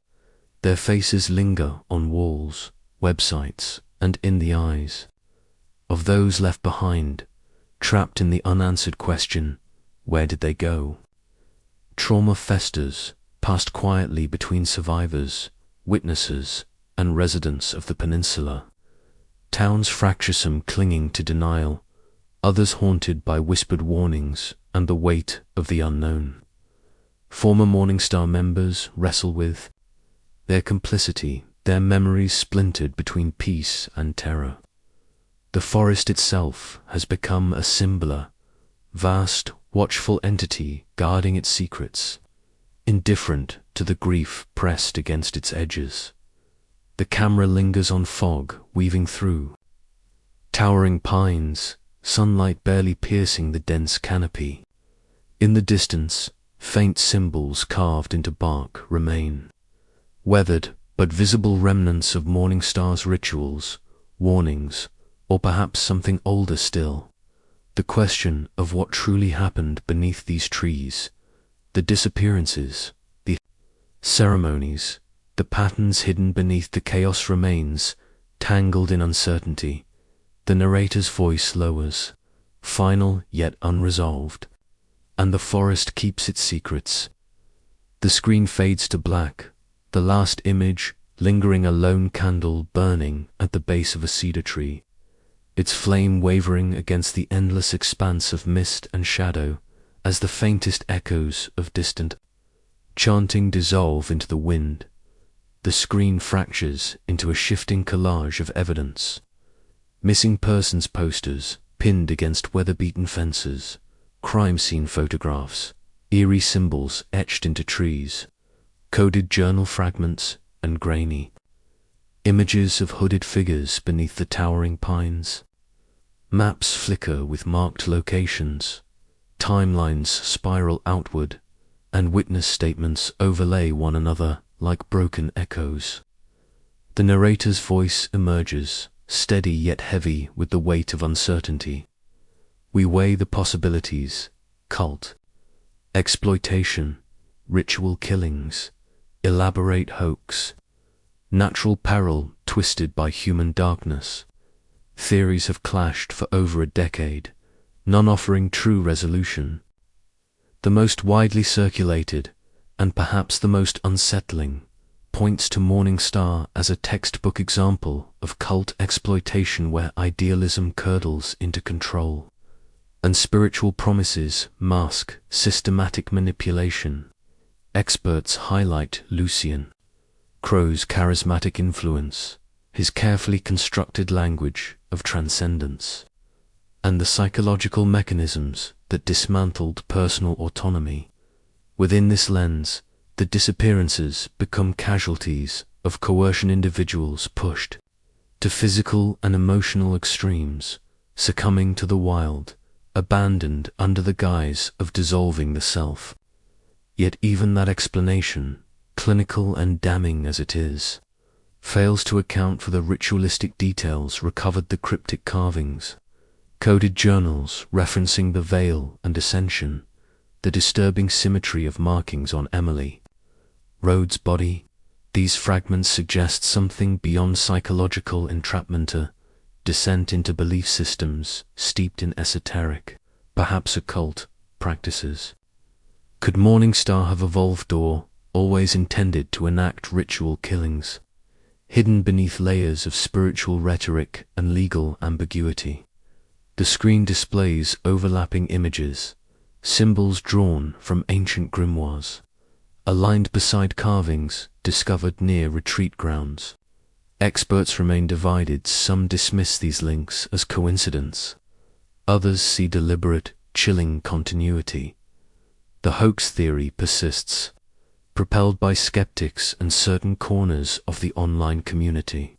Their faces linger on walls, websites, and in the eyes of those left behind, trapped in the unanswered question, where did they go? Trauma festers, passed quietly between survivors, witnesses, and residents of the peninsula. Towns fracturesome clinging to denial, others haunted by whispered warnings and the weight of the unknown. Former Morningstar members wrestle with their complicity, their memories splintered between peace and terror. The forest itself has become a symbol, vast, watchful entity guarding its secrets, indifferent to the grief pressed against its edges. The camera lingers on fog weaving through towering pines, sunlight barely piercing the dense canopy. In the distance, Faint symbols carved into bark remain, weathered but visible remnants of Morningstar's rituals, warnings, or perhaps something older still. The question of what truly happened beneath these trees, the disappearances, the ceremonies, the patterns hidden beneath the chaos remains, tangled in uncertainty. The narrator's voice lowers, final yet unresolved, and the forest keeps its secrets. The screen fades to black, the last image lingering a lone candle burning at the base of a cedar tree, its flame wavering against the endless expanse of mist and shadow as the faintest echoes of distant chanting dissolve into the wind. The screen fractures into a shifting collage of evidence. Missing persons posters pinned against weather-beaten fences, crime scene photographs, eerie symbols etched into trees, coded journal fragments and grainy images of hooded figures beneath the towering pines. Maps flicker with marked locations, timelines spiral outward, and witness statements overlay one another like broken echoes. The narrator's voice emerges, steady yet heavy with the weight of uncertainty. We weigh the possibilities: cult, exploitation, ritual killings, elaborate hoax, natural peril twisted by human darkness. Theories have clashed for over a decade, none offering true resolution. The most widely circulated, and perhaps the most unsettling, points to Morningstar as a textbook example of cult exploitation where idealism curdles into control, and spiritual promises mask systematic manipulation. Experts highlight Lucian Crow's charismatic influence, his carefully constructed language of transcendence, and the psychological mechanisms that dismantled personal autonomy. Within this lens, the disappearances become casualties of coercion, individuals pushed to physical and emotional extremes, succumbing to the wild, abandoned under the guise of dissolving the self. Yet even that explanation, clinical and damning as it is, fails to account for the ritualistic details recovered: the cryptic carvings, coded journals referencing the veil and ascension, the disturbing symmetry of markings on Emily Rhodes' body. These fragments suggest something beyond psychological entrapment, a descent into belief systems steeped in esoteric, perhaps occult, practices. Could Morningstar have evolved or always intended to enact ritual killings, hidden beneath layers of spiritual rhetoric and legal ambiguity? The screen displays overlapping images, symbols drawn from ancient grimoires, aligned beside carvings discovered near retreat grounds. Experts remain divided. Some dismiss these links as coincidence. Others see deliberate, chilling continuity. The hoax theory persists, propelled by skeptics and certain corners of the online community.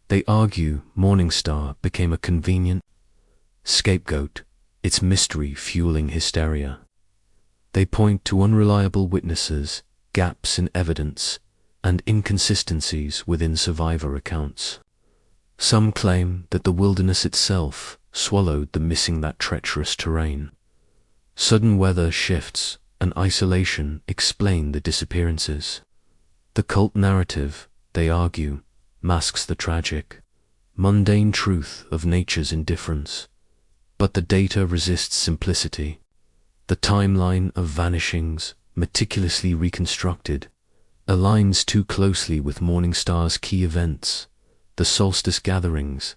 They argue Morningstar became a convenient scapegoat, its mystery fueling hysteria. They point to unreliable witnesses, gaps in evidence, and inconsistencies within survivor accounts. Some claim that the wilderness itself swallowed the missing that treacherous terrain. Sudden weather shifts and isolation explain the disappearances. The cult narrative, they argue, masks the tragic, mundane truth of nature's indifference. But the data resists simplicity. The timeline of vanishings, meticulously reconstructed, aligns too closely with Morningstar's key events: the solstice gatherings,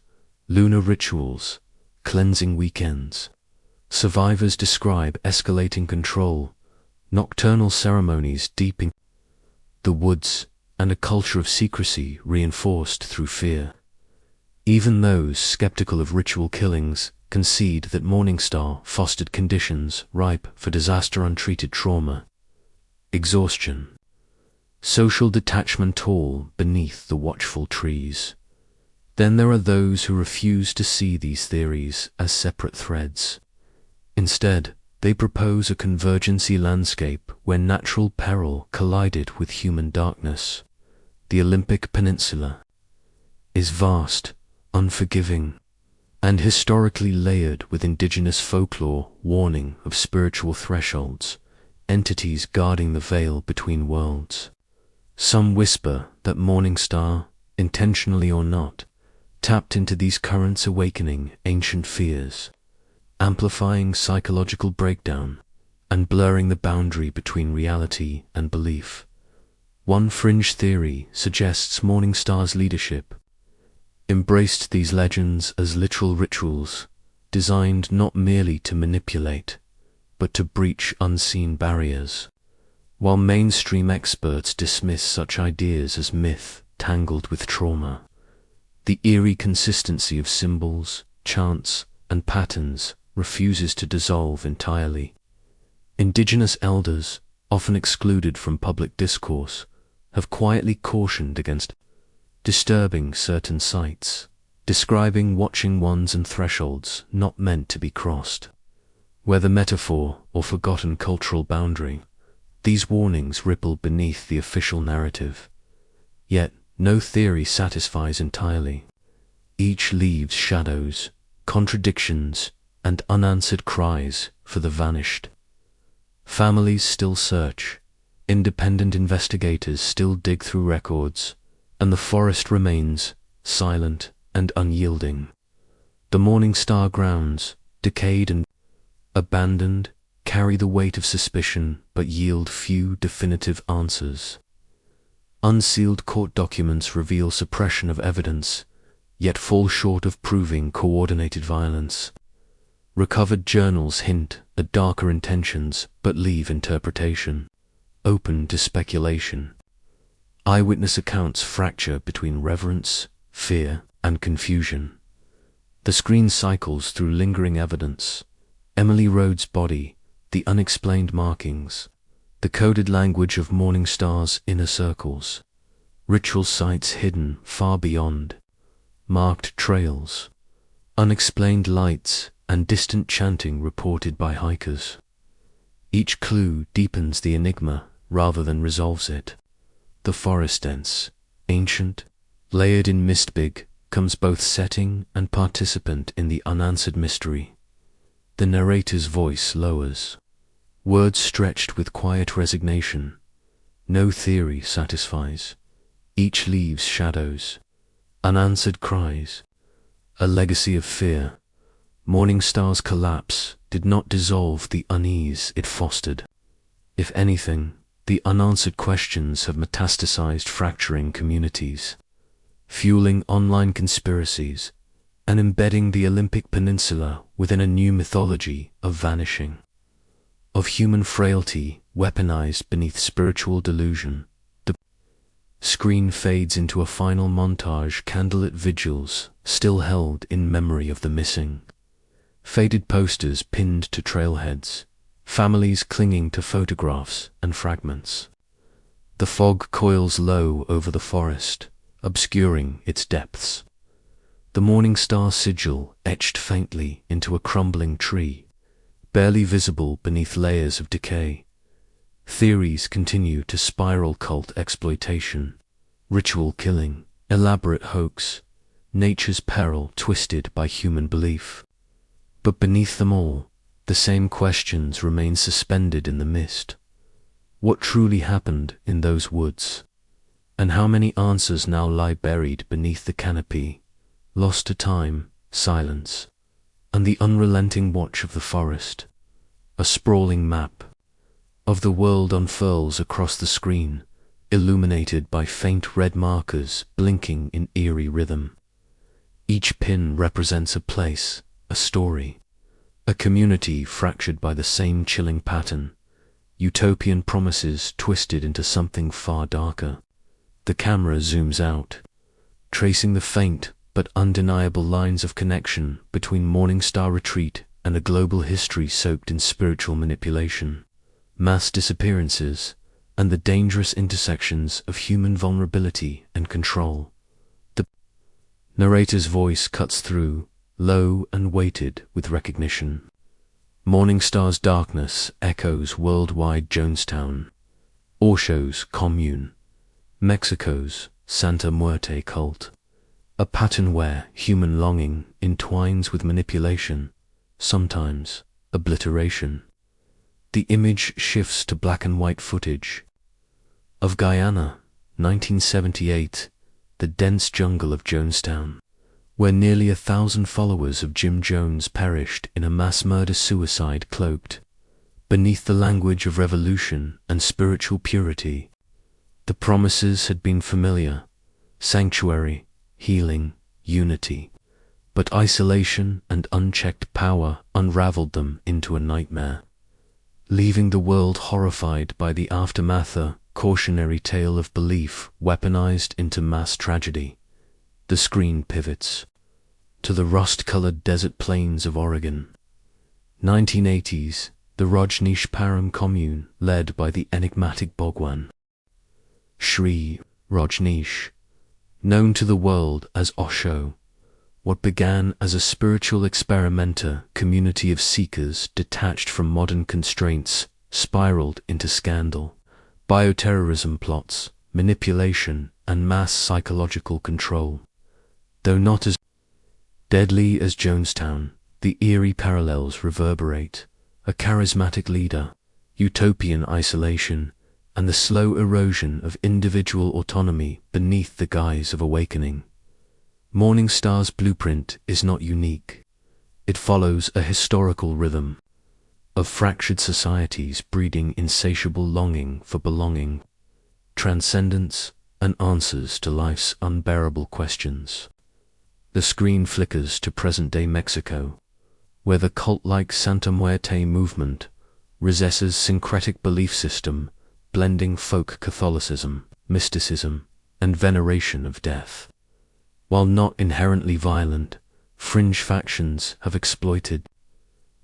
lunar rituals, cleansing weekends. Survivors describe escalating control, nocturnal ceremonies deep in the woods, and a culture of secrecy reinforced through fear. Even those skeptical of ritual killings concede that Morningstar fostered conditions ripe for disaster: untreated trauma, exhaustion, social detachment, all beneath the watchful trees. Then there are those who refuse to see these theories as separate threads. Instead, They propose a convergency landscape where natural peril collided with human darkness. The Olympic Peninsula is vast, unforgiving, and historically layered with indigenous folklore warning of spiritual thresholds, entities guarding the veil between worlds. Some whisper that Morningstar, intentionally or not, tapped into these currents, awakening ancient fears, amplifying psychological breakdown, and blurring the boundary between reality and belief. One fringe theory suggests Morningstar's leadership embraced these legends as literal rituals, designed not merely to manipulate, but to breach unseen barriers. While mainstream experts dismiss such ideas as myth tangled with trauma, the eerie consistency of symbols, chants, and patterns refuses to dissolve entirely. Indigenous elders, often excluded from public discourse, have quietly cautioned against disturbing certain sites, describing watching ones and thresholds not meant to be crossed. Whether metaphor or forgotten cultural boundary, these warnings ripple beneath the official narrative. Yet, no theory satisfies entirely. Each leaves shadows, contradictions, and unanswered cries for the vanished. Families still search, independent investigators still dig through records, and the forest remains silent and unyielding. The Morningstar grounds, decayed and abandoned, carry the weight of suspicion but yield few definitive answers. Unsealed court documents reveal suppression of evidence, yet fall short of proving coordinated violence. Recovered journals hint at darker intentions but leave interpretation open to speculation. Eyewitness accounts fracture between reverence, fear, and confusion. The screen cycles through lingering evidence: Emily Rhodes' body, the unexplained markings, the coded language of Morningstar's inner circles, ritual sites hidden far beyond, marked trails, unexplained lights, and distant chanting reported by hikers. Each clue deepens the enigma rather than resolves it. The forest dense, ancient, layered in mist comes both setting and participant in the unanswered mystery. The narrator's voice lowers, words stretched with quiet resignation. No theory satisfies. Each leaves shadows, unanswered cries, a legacy of fear. Morningstar's collapse did not dissolve the unease it fostered. If anything, the unanswered questions have metastasized, fracturing communities, fueling online conspiracies, and embedding the Olympic Peninsula within a new mythology of vanishing, of human frailty weaponized beneath spiritual delusion. The screen fades into a final montage, candlelit vigils still held in memory of the missing, faded posters pinned to trailheads, families clinging to photographs and fragments. The fog coils low over the forest, obscuring its depths. The Morningstar sigil etched faintly into a crumbling tree, barely visible beneath layers of decay. Theories continue to spiral: cult exploitation, ritual killing, elaborate hoax, nature's peril twisted by human belief. But beneath them all, the same questions remain suspended in the mist. What truly happened in those woods? And how many answers now lie buried beneath the canopy, lost to time, silence, and the unrelenting watch of the forest? A sprawling map of the world unfurls across the screen, illuminated by faint red markers blinking in eerie rhythm. Each pin represents a place, a story, a community fractured by the same chilling pattern, utopian promises twisted into something far darker. The camera zooms out, tracing the faint but undeniable lines of connection between Morningstar Retreat and a global history soaked in spiritual manipulation, mass disappearances, and the dangerous intersections of human vulnerability and control. The narrator's voice cuts through, low and weighted with recognition. Morningstar's darkness echoes worldwide Jonestown, Osho's commune, Mexico's Santa Muerte cult, a pattern where human longing entwines with manipulation, sometimes obliteration. The image shifts to black and white footage of Guyana, 1978, the dense jungle of Jonestown, where nearly 1,000 followers of Jim Jones perished in a mass murder-suicide cloaked beneath the language of revolution and spiritual purity. The promises had been familiar: sanctuary, healing, unity. But isolation and unchecked power unraveled them into a nightmare, leaving the world horrified by the aftermath, a cautionary tale of belief weaponized into mass tragedy. The screen pivots to the rust-colored desert plains of Oregon. 1980s, the Rajneeshpuram commune, led by the enigmatic Bhagwan Sri Rajneesh, known to the world as Osho. What began as a spiritual experimenter community of seekers detached from modern constraints spiraled into scandal, bioterrorism plots, manipulation, and mass psychological control. Though not as deadly as Jonestown, the eerie parallels reverberate: a charismatic leader, utopian isolation, and the slow erosion of individual autonomy beneath the guise of awakening. Morningstar's blueprint is not unique. It follows a historical rhythm of fractured societies breeding insatiable longing for belonging, transcendence, and answers to life's unbearable questions. The screen flickers to present-day Mexico, where the cult-like Santa Muerte movement possesses syncretic belief system, blending folk Catholicism, mysticism, and veneration of death. While not inherently violent, fringe factions have exploited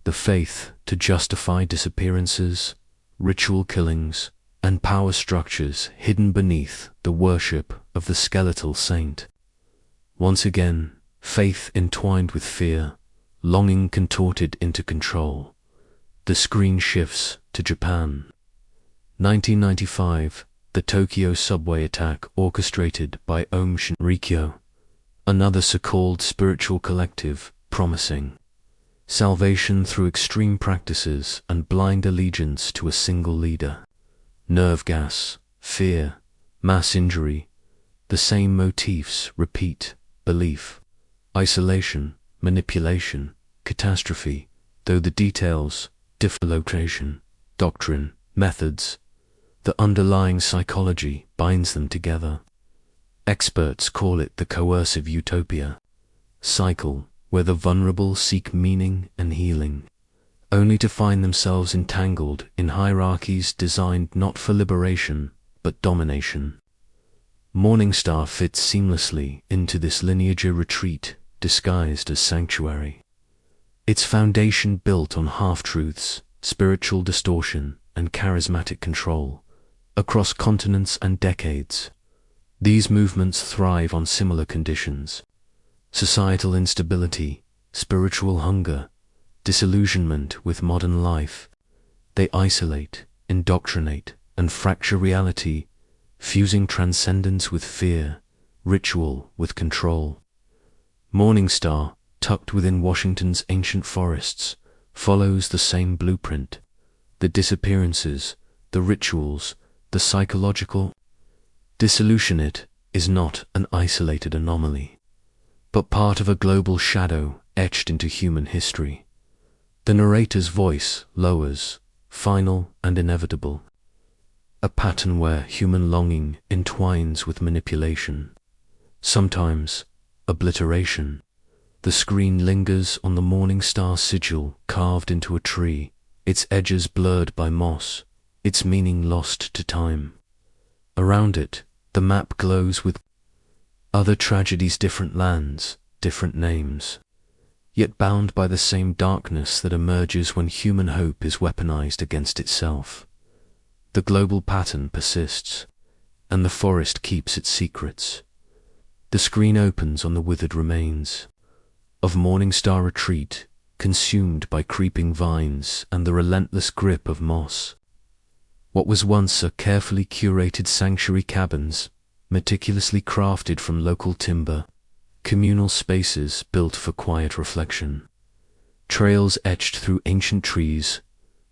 the faith to justify disappearances, ritual killings, and power structures hidden beneath the worship of the skeletal saint. Once again, faith entwined with fear, longing contorted into control. The screen shifts to Japan. 1995, the Tokyo subway attack orchestrated by Aum Shinrikyo, another so-called spiritual collective promising salvation through extreme practices and blind allegiance to a single leader. Nerve gas, fear, mass injury, the same motifs repeat: belief, isolation, manipulation, catastrophe, though the details differ: location, doctrine, methods. The underlying psychology binds them together. Experts call it the coercive utopia cycle, where the vulnerable seek meaning and healing, only to find themselves entangled in hierarchies designed not for liberation, but domination. Morningstar fits seamlessly into this lineage, a retreat disguised as sanctuary. Its foundation built on half-truths, spiritual distortion, and charismatic control. Across continents and decades, these movements thrive on similar conditions: societal instability, spiritual hunger, disillusionment with modern life. They isolate, indoctrinate, and fracture reality, fusing transcendence with fear, ritual with control. Morningstar, tucked within Washington's ancient forests, follows the same blueprint: the disappearances, the rituals, the psychological dissolution. It is not an isolated anomaly, but part of a global shadow etched into human history. The narrator's voice lowers, final and inevitable, a pattern where human longing entwines with manipulation, sometimes obliteration. The screen lingers on the Morningstar sigil carved into a tree, its edges blurred by moss, its meaning lost to time. Around it, the map glows with other tragedies, different lands, different names, yet bound by the same darkness that emerges when human hope is weaponized against itself. The global pattern persists, and the forest keeps its secrets. The screen opens on the withered remains of Morningstar retreat, consumed by creeping vines and the relentless grip of moss. What was once a carefully curated sanctuary cabins, meticulously crafted from local timber, communal spaces built for quiet reflection, trails etched through ancient trees,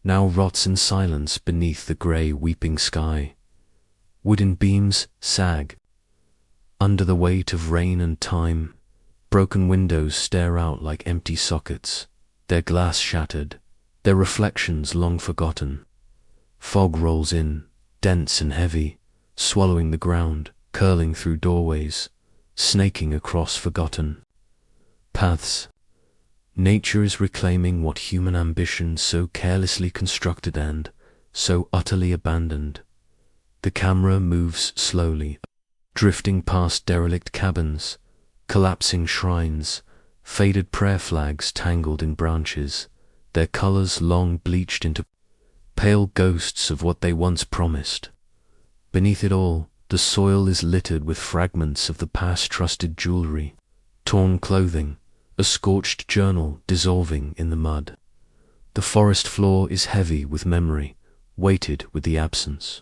now rots in silence beneath the grey weeping sky. Wooden beams sag under the weight of rain and time. Broken windows stare out like empty sockets, their glass shattered, their reflections long forgotten. Fog rolls in, dense and heavy, swallowing the ground, curling through doorways, snaking across forgotten paths. Nature is reclaiming what human ambition so carelessly constructed and so utterly abandoned. The camera moves slowly, drifting past derelict cabins, collapsing shrines, faded prayer flags tangled in branches, their colors long bleached into pale ghosts of what they once promised. Beneath it all, the soil is littered with fragments of the past trusted jewelry, torn clothing, a scorched journal dissolving in the mud. The forest floor is heavy with memory, weighted with the absence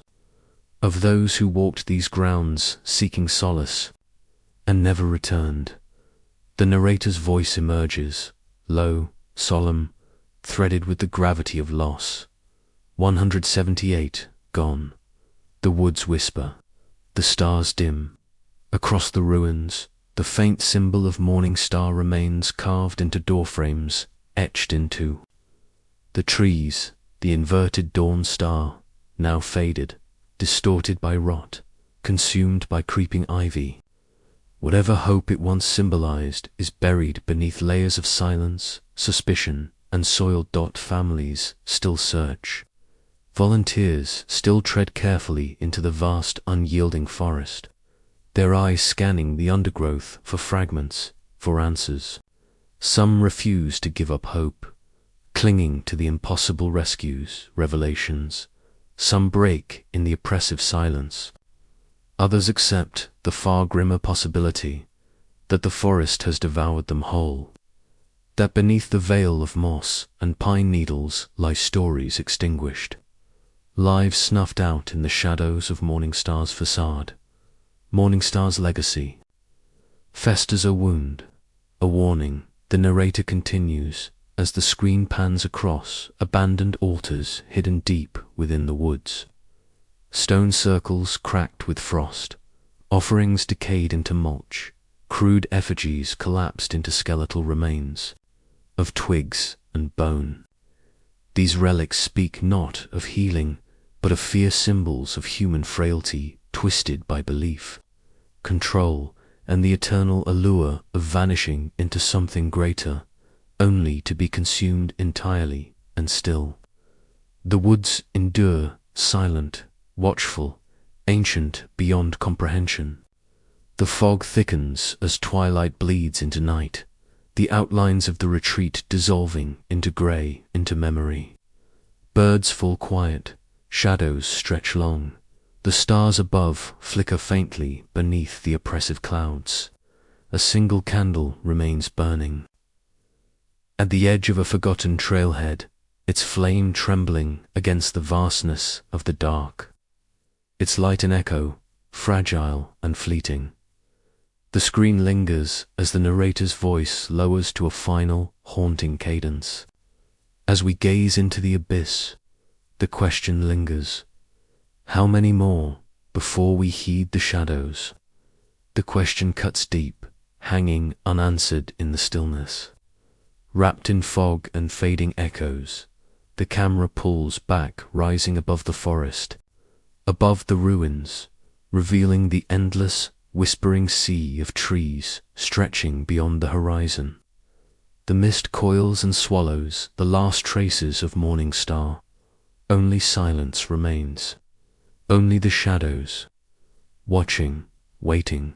of those who walked these grounds seeking solace and never returned. The narrator's voice emerges, low, solemn, threaded with the gravity of loss. 178 gone. The woods whisper, the stars dim. Across the ruins, the faint symbol of Morningstar remains carved into doorframes, etched into the trees, the inverted dawn star, now faded, distorted by rot, consumed by creeping ivy. Whatever hope it once symbolized is buried beneath layers of silence, suspicion, and soiled. Families still search. Volunteers still tread carefully into the vast, unyielding forest, their eyes scanning the undergrowth for fragments, for answers. Some refuse to give up hope, clinging to the impossible rescues, revelations. Some break in the oppressive silence. Others accept the far grimmer possibility that the forest has devoured them whole, that beneath the veil of moss and pine needles lie stories extinguished, lives snuffed out in the shadows of Morningstar's facade. Morningstar's legacy festers a wound, a warning. The narrator continues as the screen pans across abandoned altars hidden deep within the woods. Stone circles cracked with frost, offerings decayed into mulch, crude effigies collapsed into skeletal remains of twigs and bone. These relics speak not of healing, but of fierce symbols of human frailty twisted by belief, control, and the eternal allure of vanishing into something greater, only to be consumed entirely and still. The woods endure, silent, watchful, ancient beyond comprehension. The fog thickens as twilight bleeds into night, the outlines of the retreat dissolving into grey, into memory. Birds fall quiet, shadows stretch long, the stars above flicker faintly beneath the oppressive clouds. A single candle remains burning at the edge of a forgotten trailhead, its flame trembling against the vastness of the dark. Its light an echo, fragile and fleeting. The screen lingers as the narrator's voice lowers to a final, haunting cadence. As we gaze into the abyss, the question lingers. How many more before we heed the shadows? The question cuts deep, hanging unanswered in the stillness. Wrapped in fog and fading echoes, the camera pulls back, rising above the forest, above the ruins, revealing the endless, whispering sea of trees stretching beyond the horizon. The mist coils and swallows the last traces of Morningstar. Only silence remains, only the shadows, watching, waiting.